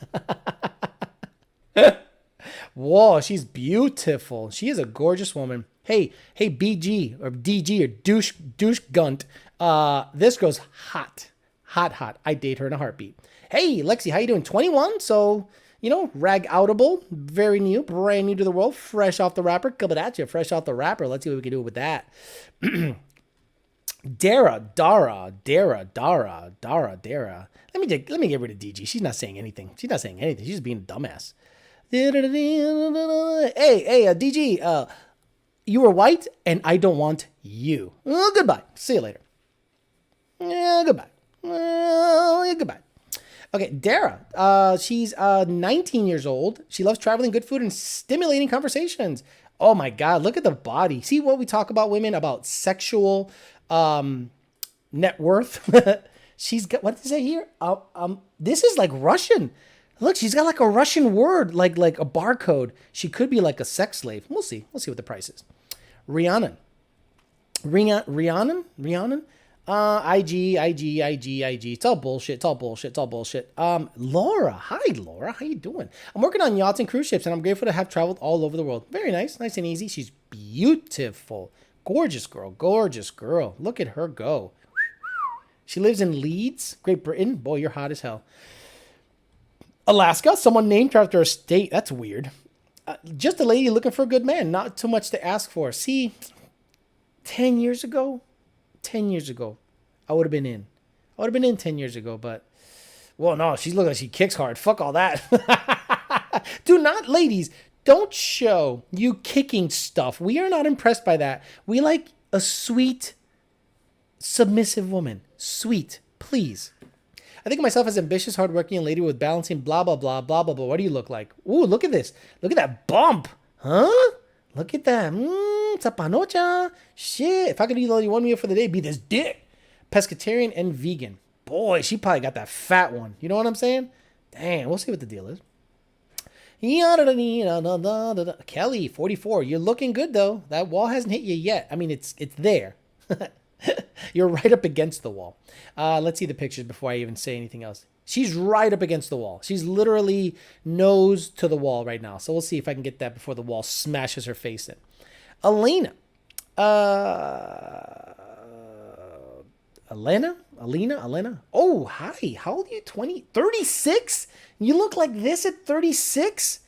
Whoa, she's beautiful. She is a gorgeous woman. Hey, BG or DG or douche gunt. This girl's hot. I date her in a heartbeat. Hey, Lexi, how you doing? 21, so, rag outable, very new, brand new to the world, fresh off the wrapper. Coming at you, fresh off the wrapper. Let's see what we can do with that. Dara. Let me get rid of DG. She's not saying anything. She's just being a dumbass. Hey, DG, you are white and I don't want you. Goodbye. See you later. Goodbye. Goodbye. Okay, Dara. She's 19 years old. She loves traveling, good food, and stimulating conversations. Oh my God, look at the body. See what we talk about women, about sexual net worth? She's got, what did it say here? This is like Russian. Look, she's got like a Russian word, like a barcode. She could be like a sex slave. We'll see. We'll see what the price is. Rhiannon. IG. It's all bullshit. Laura. Hi, Laura. How you doing? I'm working on yachts and cruise ships, and I'm grateful to have traveled all over the world. Very nice. Nice and easy. She's beautiful. Gorgeous girl. Look at her go. She lives in Leeds, Great Britain. Boy, you're hot as hell. Alaska. Someone named her after a state. That's weird. Just a lady looking for a good man. Not too much to ask for. See, 10 years ago, I would have been in. 10 years ago, but, well, no, she looks like she kicks hard. Fuck all that. Ladies, don't show you kicking stuff. We are not impressed by that. We like a sweet, submissive woman. Sweet, please. I think of myself as ambitious, hardworking lady with balancing blah, blah, blah, blah, blah, blah. What do you look like? Ooh, look at this. Look at that bump. Huh? Look at that. Zapanocha. Shit. If I could eat only one meal for the day, be this dick. Pescatarian and vegan. Boy, she probably got that fat one. You know what I'm saying? Damn, we'll see what the deal is. Kelly, 44. You're looking good, though. That wall hasn't hit you yet. I mean, it's there. You're right up against the wall. Let's see the pictures before I even say anything else. She's right up against the wall. She's literally nose to the wall right now. So we'll see if I can get that before the wall smashes her face in. Elena. Elena. Oh, hi. How old are you? 20? 36? You look like this at 36?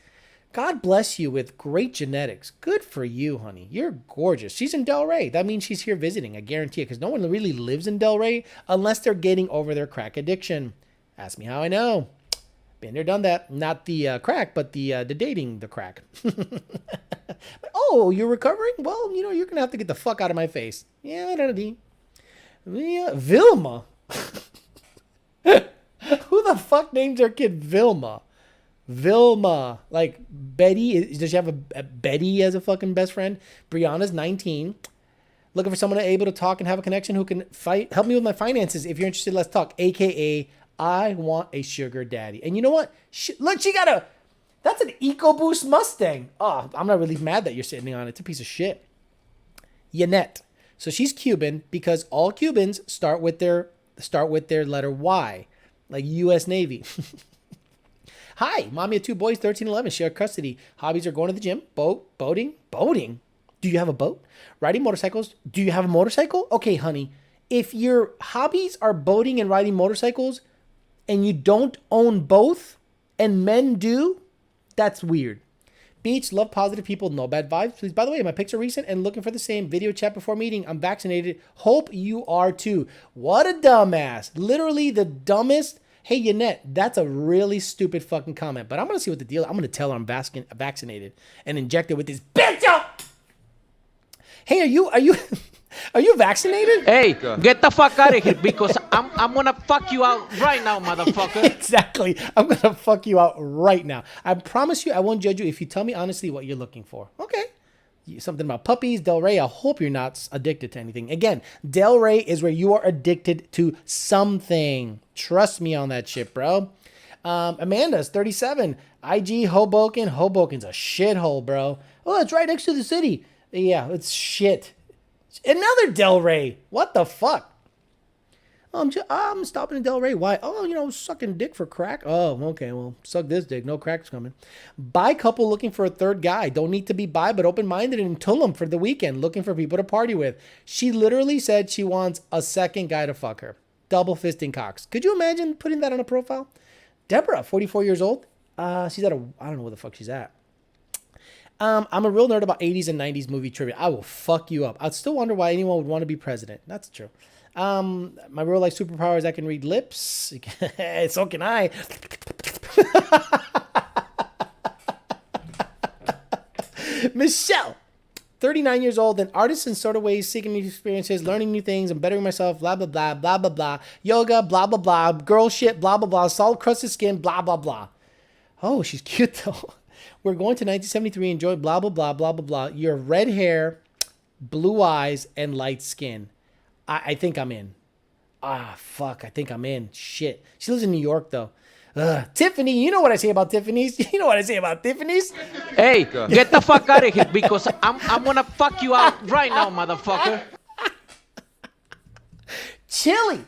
God bless you with great genetics. Good for you, honey. You're gorgeous. She's in Delray. That means she's here visiting. I guarantee it, because no one really lives in Delray unless they're getting over their crack addiction. Ask me how I know. Been there, done that. Not the crack, but the dating the crack. Oh, you're recovering? Well, you're going to have to get the fuck out of my face. Yeah, Vilma. Who the fuck names their kid Vilma? Vilma, like Betty. Does she have a Betty as a fucking best friend? Brianna's 19. Looking for someone able to talk and have a connection who can help me with my finances. If you're interested, let's talk. AKA, I want a sugar daddy. And you know what? Look, she got That's an EcoBoost Mustang. Oh, I'm not really mad that you're sitting on it. It's a piece of shit. Yanette. So she's Cuban because all Cubans start with their letter Y, like U.S. Navy. Hi, mommy of two boys, 13 and 11, share custody. Hobbies are going to the gym, boating. Do you have a boat? Riding motorcycles. Do you have a motorcycle? Okay, honey. If your hobbies are boating and riding motorcycles and you don't own both and men do, that's weird. Beach, love positive people, no bad vibes. Please, by the way, my pics are recent and looking for the same. Video chat before meeting. I'm vaccinated. Hope you are too. What a dumbass. Literally the dumbest. Hey, Yanette, that's a really stupid fucking comment. But I'm going to see what the deal is. I'm going to tell her I'm vaccinated and inject it with this bitch up. Hey, are you are you vaccinated? Hey, get the fuck out of here because I'm gonna fuck you out right now, motherfucker. Exactly. I'm going to fuck you out right now. I promise you I won't judge you if you tell me honestly what you're looking for. Okay. Something about puppies, Del Rey. I hope you're not addicted to anything. Again, Del Rey is where you are addicted to something. Trust me on that shit, bro. Amanda's 37. IG Hoboken. Hoboken's a shithole, bro. Oh, it's right next to the city. Yeah, it's shit. Another Del Rey. What the fuck? I'm stopping in Del Rey. Why? Oh, sucking dick for crack. Oh, okay. Well, suck this dick. No crack's coming. Bi couple looking for a third guy. Don't need to be bi, but open-minded in Tulum for the weekend. Looking for people to party with. She literally said she wants a second guy to fuck her. Double fisting cocks. Could you imagine putting that on a profile? Deborah, 44 years old. She's at I don't know where the fuck she's at. I'm a real nerd about 80s and 90s movie trivia. I will fuck you up. I'd still wonder why anyone would want to be president. That's true. My real life superpower is I can read lips. So can I. Michelle, 39 years old, an artist in sort of ways, seeking new experiences, learning new things, and bettering myself, blah, blah, blah, blah, blah, blah. Yoga, blah, blah, blah. Girl shit, blah, blah, blah. Solid crusted skin, blah, blah, blah. Oh, she's cute, though. We're going to 1973, enjoy blah, blah, blah, blah, blah, blah. Your red hair, blue eyes, and light skin. I think I'm in. Fuck. I think I'm in. Shit. She lives in New York, though. Tiffany, you know what I say about Tiffany's? You know what I say about Tiffany's? Hey, get the fuck out of here because I'm gonna fuck you out right now, motherfucker. Chilly.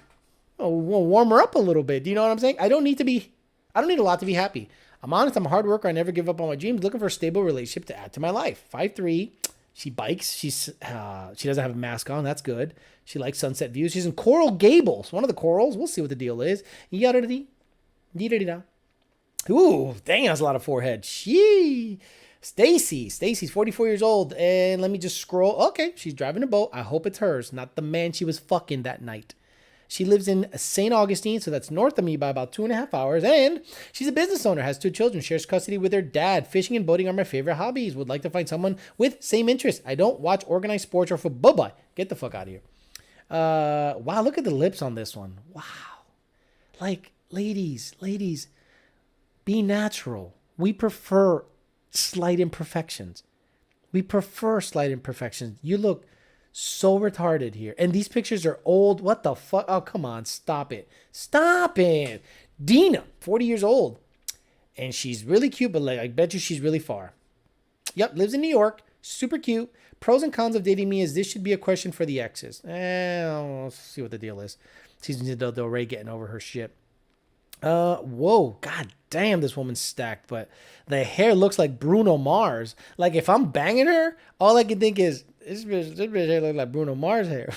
Oh, we'll warm her up a little bit. Do you know what I'm saying? I don't need a lot to be happy. I'm honest. I'm a hard worker. I never give up on my dreams. Looking for a stable relationship to add to my life. 5'3". She bikes. She doesn't have a mask on. That's good. She likes sunset views. She's in Coral Gables. One of the corals. We'll see what the deal is. Ooh, dang, that's a lot of forehead. Stacy's 44 years old. And let me just scroll. Okay, she's driving a boat. I hope it's hers, not the man she was fucking that night. She lives in St. Augustine, so that's north of me by about 2.5 hours. And she's a business owner, has 2 children, shares custody with her dad. Fishing and boating are my favorite hobbies. Would like to find someone with same interests. I don't watch organized sports or football. Bye-bye. Get the fuck out of here. Wow, look at the lips on this one. Wow. Like, ladies, be natural. We prefer slight imperfections. You look so retarded here. And these pictures are old. What the fuck? Oh, come on. Stop it. Dina, 40 years old. And she's really cute, but like, I bet you she's really far. Yep, lives in New York. Super cute. Pros and cons of dating me is this should be a question for the exes. Let's see what the deal is. Season Del Rey getting over her shit. Whoa. God damn, this woman's stacked. But the hair looks like Bruno Mars. Like, if I'm banging her, all I can think is, this bitch hair look like Bruno Mars hair.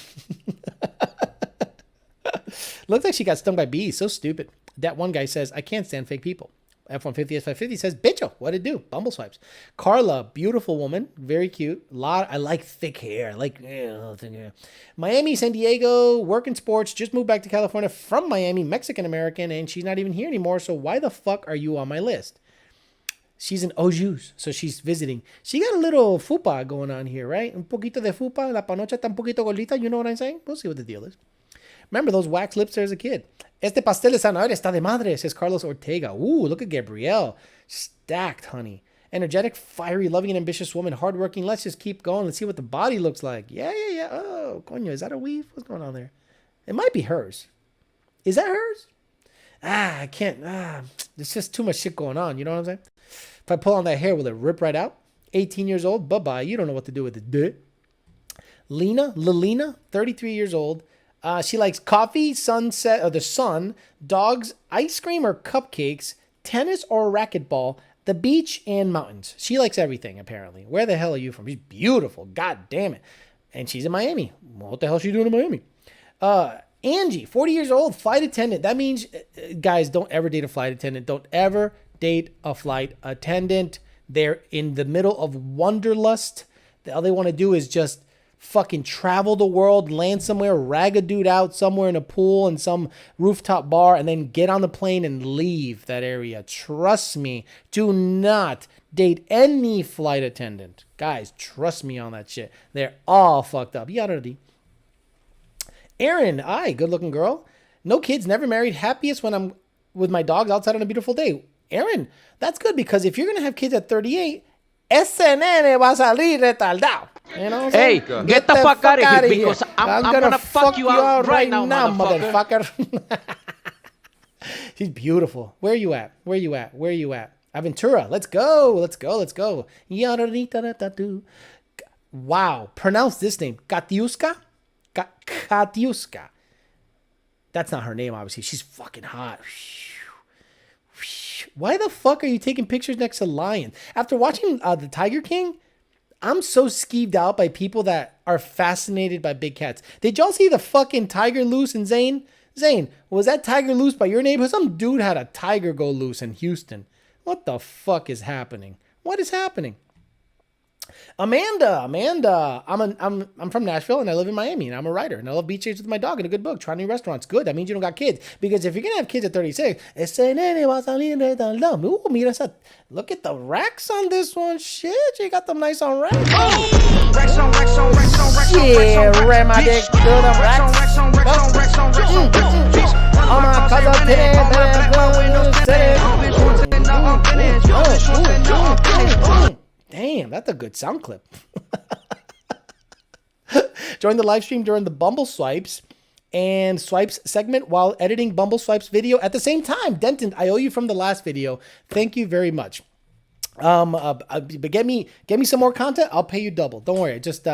Looks like she got stung by bees. So stupid. That one guy says, I can't stand fake people. F-150 S550 says, bitcho, what'd it do? Bumble swipes. Carla, beautiful woman. Very cute. I like thick hair. Thick hair. Miami, San Diego, working sports. Just moved back to California from Miami, Mexican-American, and she's not even here anymore. So why the fuck are you on my list? She's in Ojus, so she's visiting. She got a little fupa going on here, right? Un poquito de fupa. La panocha está un poquito gordita. You know what I'm saying? We'll see what the deal is. Remember those wax lips there as a kid. Este pastel de zanahoria está de madre, says Carlos Ortega. Ooh, look at Gabrielle. Stacked, honey. Energetic, fiery, loving, and ambitious woman. Hardworking. Let's just keep going. Let's see what the body looks like. Yeah. Oh, coño, is that a weave? What's going on there? It might be hers. Is that hers? I can't. There's just too much shit going on. You know what I'm saying? If I pull on that hair, will it rip right out? 18 years old. Bye-bye. You don't know what to do with it. Lilina, 33 years old. She likes coffee, sunset, or the sun, dogs, ice cream or cupcakes, tennis or racquetball, the beach, and mountains. She likes everything, apparently. Where the hell are you from? She's beautiful. God damn it. And she's in Miami. What the hell is she doing in Miami? Angie, 40 years old, flight attendant. That means, guys, don't ever date a flight attendant. Don't ever date a flight attendant. They're in the middle of wanderlust. All they want to do is just fucking travel the world, land somewhere, rag a dude out somewhere in a pool in some rooftop bar, and then get on the plane and leave that area. Trust me. Do not date any flight attendant. Guys, trust me on that shit. They're all fucked up. Yada. Erin, good looking girl. No kids, never married. Happiest when I'm with my dogs outside on a beautiful day. Erin, that's good because if you're going to have kids at 38, ese nene va a salir retardado. You know what I'm saying? Hey, get the fuck out of here because I'm gonna fuck you out right now, motherfucker. She's beautiful. Where you at? Aventura. Let's go. Wow. Pronounce this name. Katiuska? Katiuska. That's not her name, obviously. She's fucking hot. Why the fuck are you taking pictures next to lions? After watching The Tiger King, I'm so skeeved out by people that are fascinated by big cats. Did y'all see the fucking tiger loose in Zane? Zane, was that tiger loose by your neighborhood? Some dude had a tiger go loose in Houston. What the fuck is happening? What is happening? Amanda, I'm from Nashville and I live in Miami and I'm a writer and I love beach days with my dog and a good book. Try new restaurants. Good. That means you don't got kids. Because if you're gonna have kids at 36, look at the racks on this one. Shit, you got them nice on racks. Yeah, ram my dick through the racks. Oh my cousin, damn, that's a good sound clip. Join the live stream during the Bumble Swipes and Swipes segment while editing Bumble Swipes video at the same time. Denton, I owe you from the last video. Thank you very much. But get me some more content. I'll pay you double. Don't worry. Just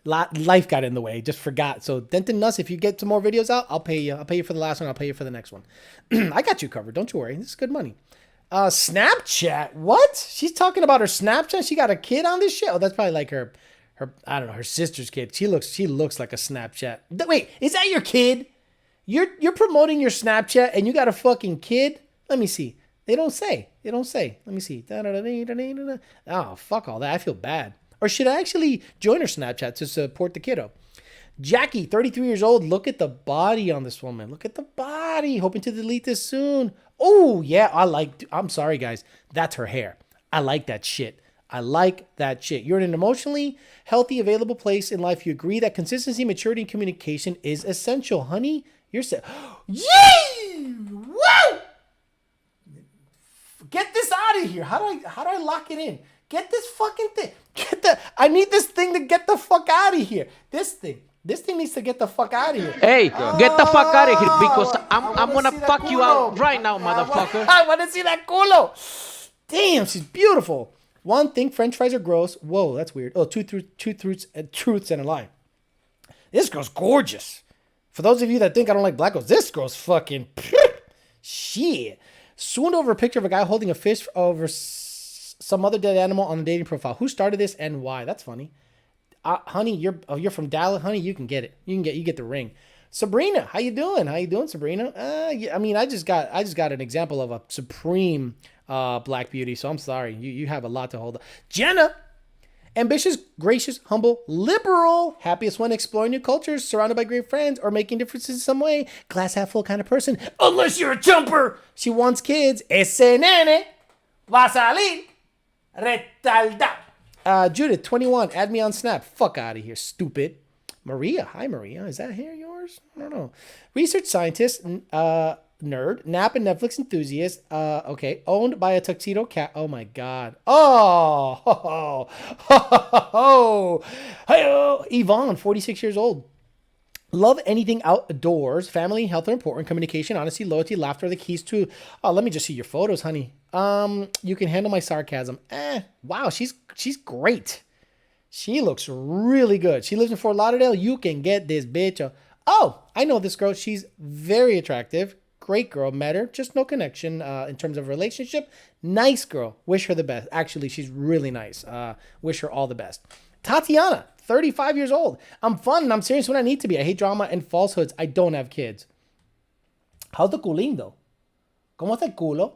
life got in the way. Just forgot. So Denton Nuss, if you get some more videos out, I'll pay you. I'll pay you for the last one. I'll pay you for the next one. I got you covered. Don't you worry. This is good money. Snapchat. What? She's talking about her Snapchat. She got a kid on this shit. Oh, that's probably like her I don't know, her sister's kid. She looks like a Snapchat. Wait, is that your kid? You're promoting your Snapchat and you got a fucking kid? Let me see. They don't say. Let me see. Oh, fuck all that. I feel bad. Or should I actually join her Snapchat to support the kiddo? Jackie, 33 years old. Look at the body on this woman. Look at the body. Hoping to delete this soon. Oh, yeah. I'm sorry, guys. That's her hair. I like that shit. You're in an emotionally healthy, available place in life. You agree that consistency, maturity, and communication is essential. Honey, you're set. Yee! Woo! Get this out of here. How do I lock it in? Get this fucking thing. I need this thing to get the fuck out of here. This thing needs to get the fuck out of here. Hey, get the fuck out of here because I'm gonna fuck you out right now, motherfucker. I want to see that culo. Damn, she's beautiful. One thing, French fries are gross. Whoa, that's weird. Oh, two truths and a lie. This girl's gorgeous. For those of you that think I don't like black girls, this girl's fucking shit. Swooned over a picture of a guy holding a fish over some other dead animal on the dating profile. Who started this and why? That's funny. Honey, you're from Dallas. Honey, you can get it. You get the ring. Sabrina, how you doing, Sabrina? Yeah, I mean, I just got an example of a supreme black beauty. So I'm sorry, you have a lot to hold up. Jenna, ambitious, gracious, humble, liberal, happiest when exploring new cultures, surrounded by great friends, or making differences in some way. Glass half full kind of person. Unless you're a jumper. She wants kids. Ese nene va a salir retardado. Judith, 21. Add me on Snap. Fuck out of here, stupid. Maria. Hi, Maria. Is that hair yours? I don't know. Research scientist, nerd, nap and Netflix enthusiast. Okay. Owned by a tuxedo cat. Oh, my God. Oh. Yvonne, 46 years old. Love anything outdoors. Family, health are important. Communication, honesty, loyalty, laughter are the keys to. Oh, let me just see your photos, honey. You can handle my sarcasm. Wow, she's great. She looks really good. She lives in Fort Lauderdale. You can get this bitch. Oh, I know this girl. She's very attractive. Great girl. Met her. Just no connection in terms of relationship. Nice girl. Wish her the best. Actually, she's really nice. Wish her all the best. Tatiana, 35 years old. I'm fun and I'm serious when I need to be. I hate drama and falsehoods. I don't have kids. How's the culín, though? ¿Cómo está el culo?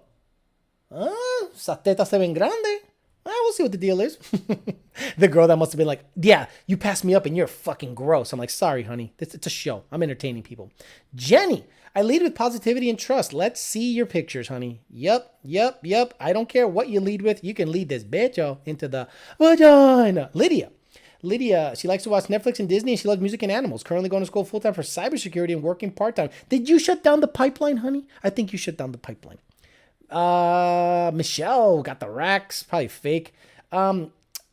Esas tetas se ven grandes. We'll see what the deal is. The girl that must have been like, yeah, you passed me up and you're fucking gross. I'm like, sorry, honey. It's a show. I'm entertaining people. Jenny, I lead with positivity and trust. Let's see your pictures, honey. Yep. I don't care what you lead with. You can lead this bitch into the vagina. Lydia, she likes to watch Netflix and Disney, and she loves music and animals. Currently going to school full-time for cybersecurity and working part-time. Did you shut down the pipeline, honey? I think you shut down the pipeline. Michelle got the racks, probably fake.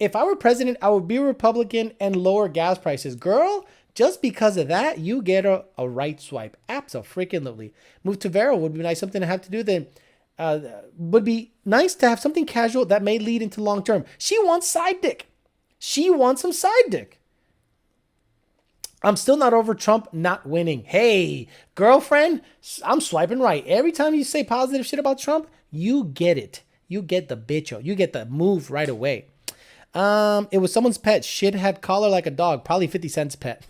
If I were president, I would be a Republican and lower gas prices. Girl, just because of that, you get a right swipe. Abso-freaking-lutely. Move to Vero would be nice, something to have to do then. Would be nice to have something casual that may lead into long-term. She wants side dick. She wants some side dick. I'm still not over Trump not winning. Hey, girlfriend, I'm swiping right. Every time you say positive shit about Trump, you get it. You get the bitch. You get the move right away. It was someone's pet. Shit had collar like a dog. Probably 50 cents pet.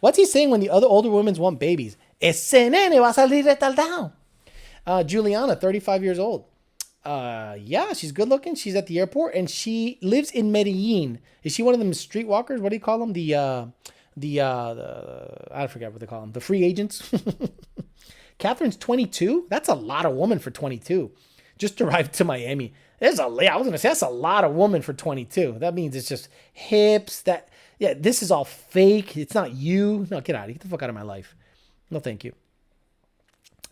What's he saying when the other older women want babies? Ese nene va a salir retardado. Juliana, 35 years old. Yeah, she's good looking. She's at the airport and she lives in Medellin. Is she one of them streetwalkers? What do you call them? I forget what they call them. The free agents. Catherine's 22. That's a lot of woman for 22. Just arrived to Miami. I was going to say that's a lot of woman for 22. That means it's just hips. This is all fake. It's not you. No, get out of here. Get the fuck out of my life. No, thank you.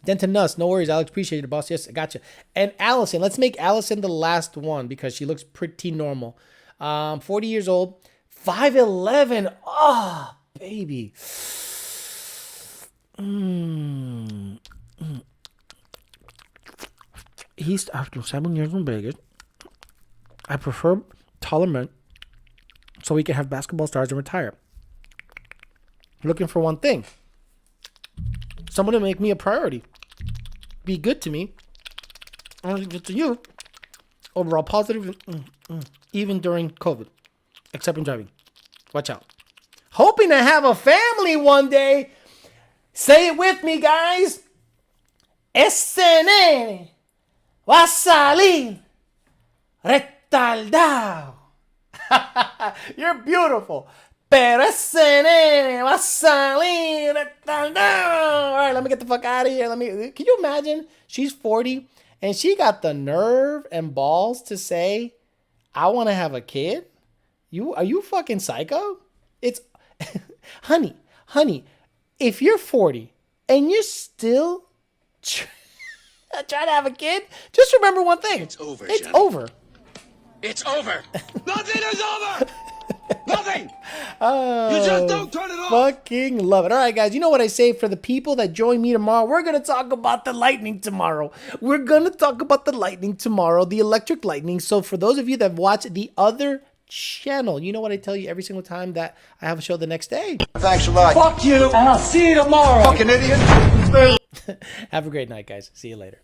Denton Nuss, no worries, Alex. Appreciate it, boss. Yes, I got you. And Allison, let's make Allison the last one because she looks pretty normal. 40 years old, 5'11". Oh, baby. He's after 7 years in Vegas. I prefer taller men so we can have basketball stars and retire. Looking for one thing. Someone to make me a priority. Be good to me. I want to get to you. Overall positive, even during COVID. Except in driving. Watch out. Hoping to have a family one day. Say it with me, guys. Ese nene va a salir retardado. You're beautiful. Pero ese nene va a salir retardado. All right, let me get the fuck out of here. Can you imagine? She's 40 and she got the nerve and balls to say, I want to have a kid? Are you fucking psycho? It's honey, if you're 40 and you're still trying to have a kid, just remember one thing. It's over. It's Johnny. Over. It's over. Nothing is over. Nothing. You just don't turn it off. Fucking love it. All right, guys. You know what I say for the people that join me tomorrow? We're going to talk about the lightning tomorrow. The electric lightning. So for those of you that watch the other channel, you know what I tell you every single time that I have a show the next day? Thanks a lot. Fuck you, and I'll see you tomorrow. Fucking idiot. Have a great night, guys. See you later.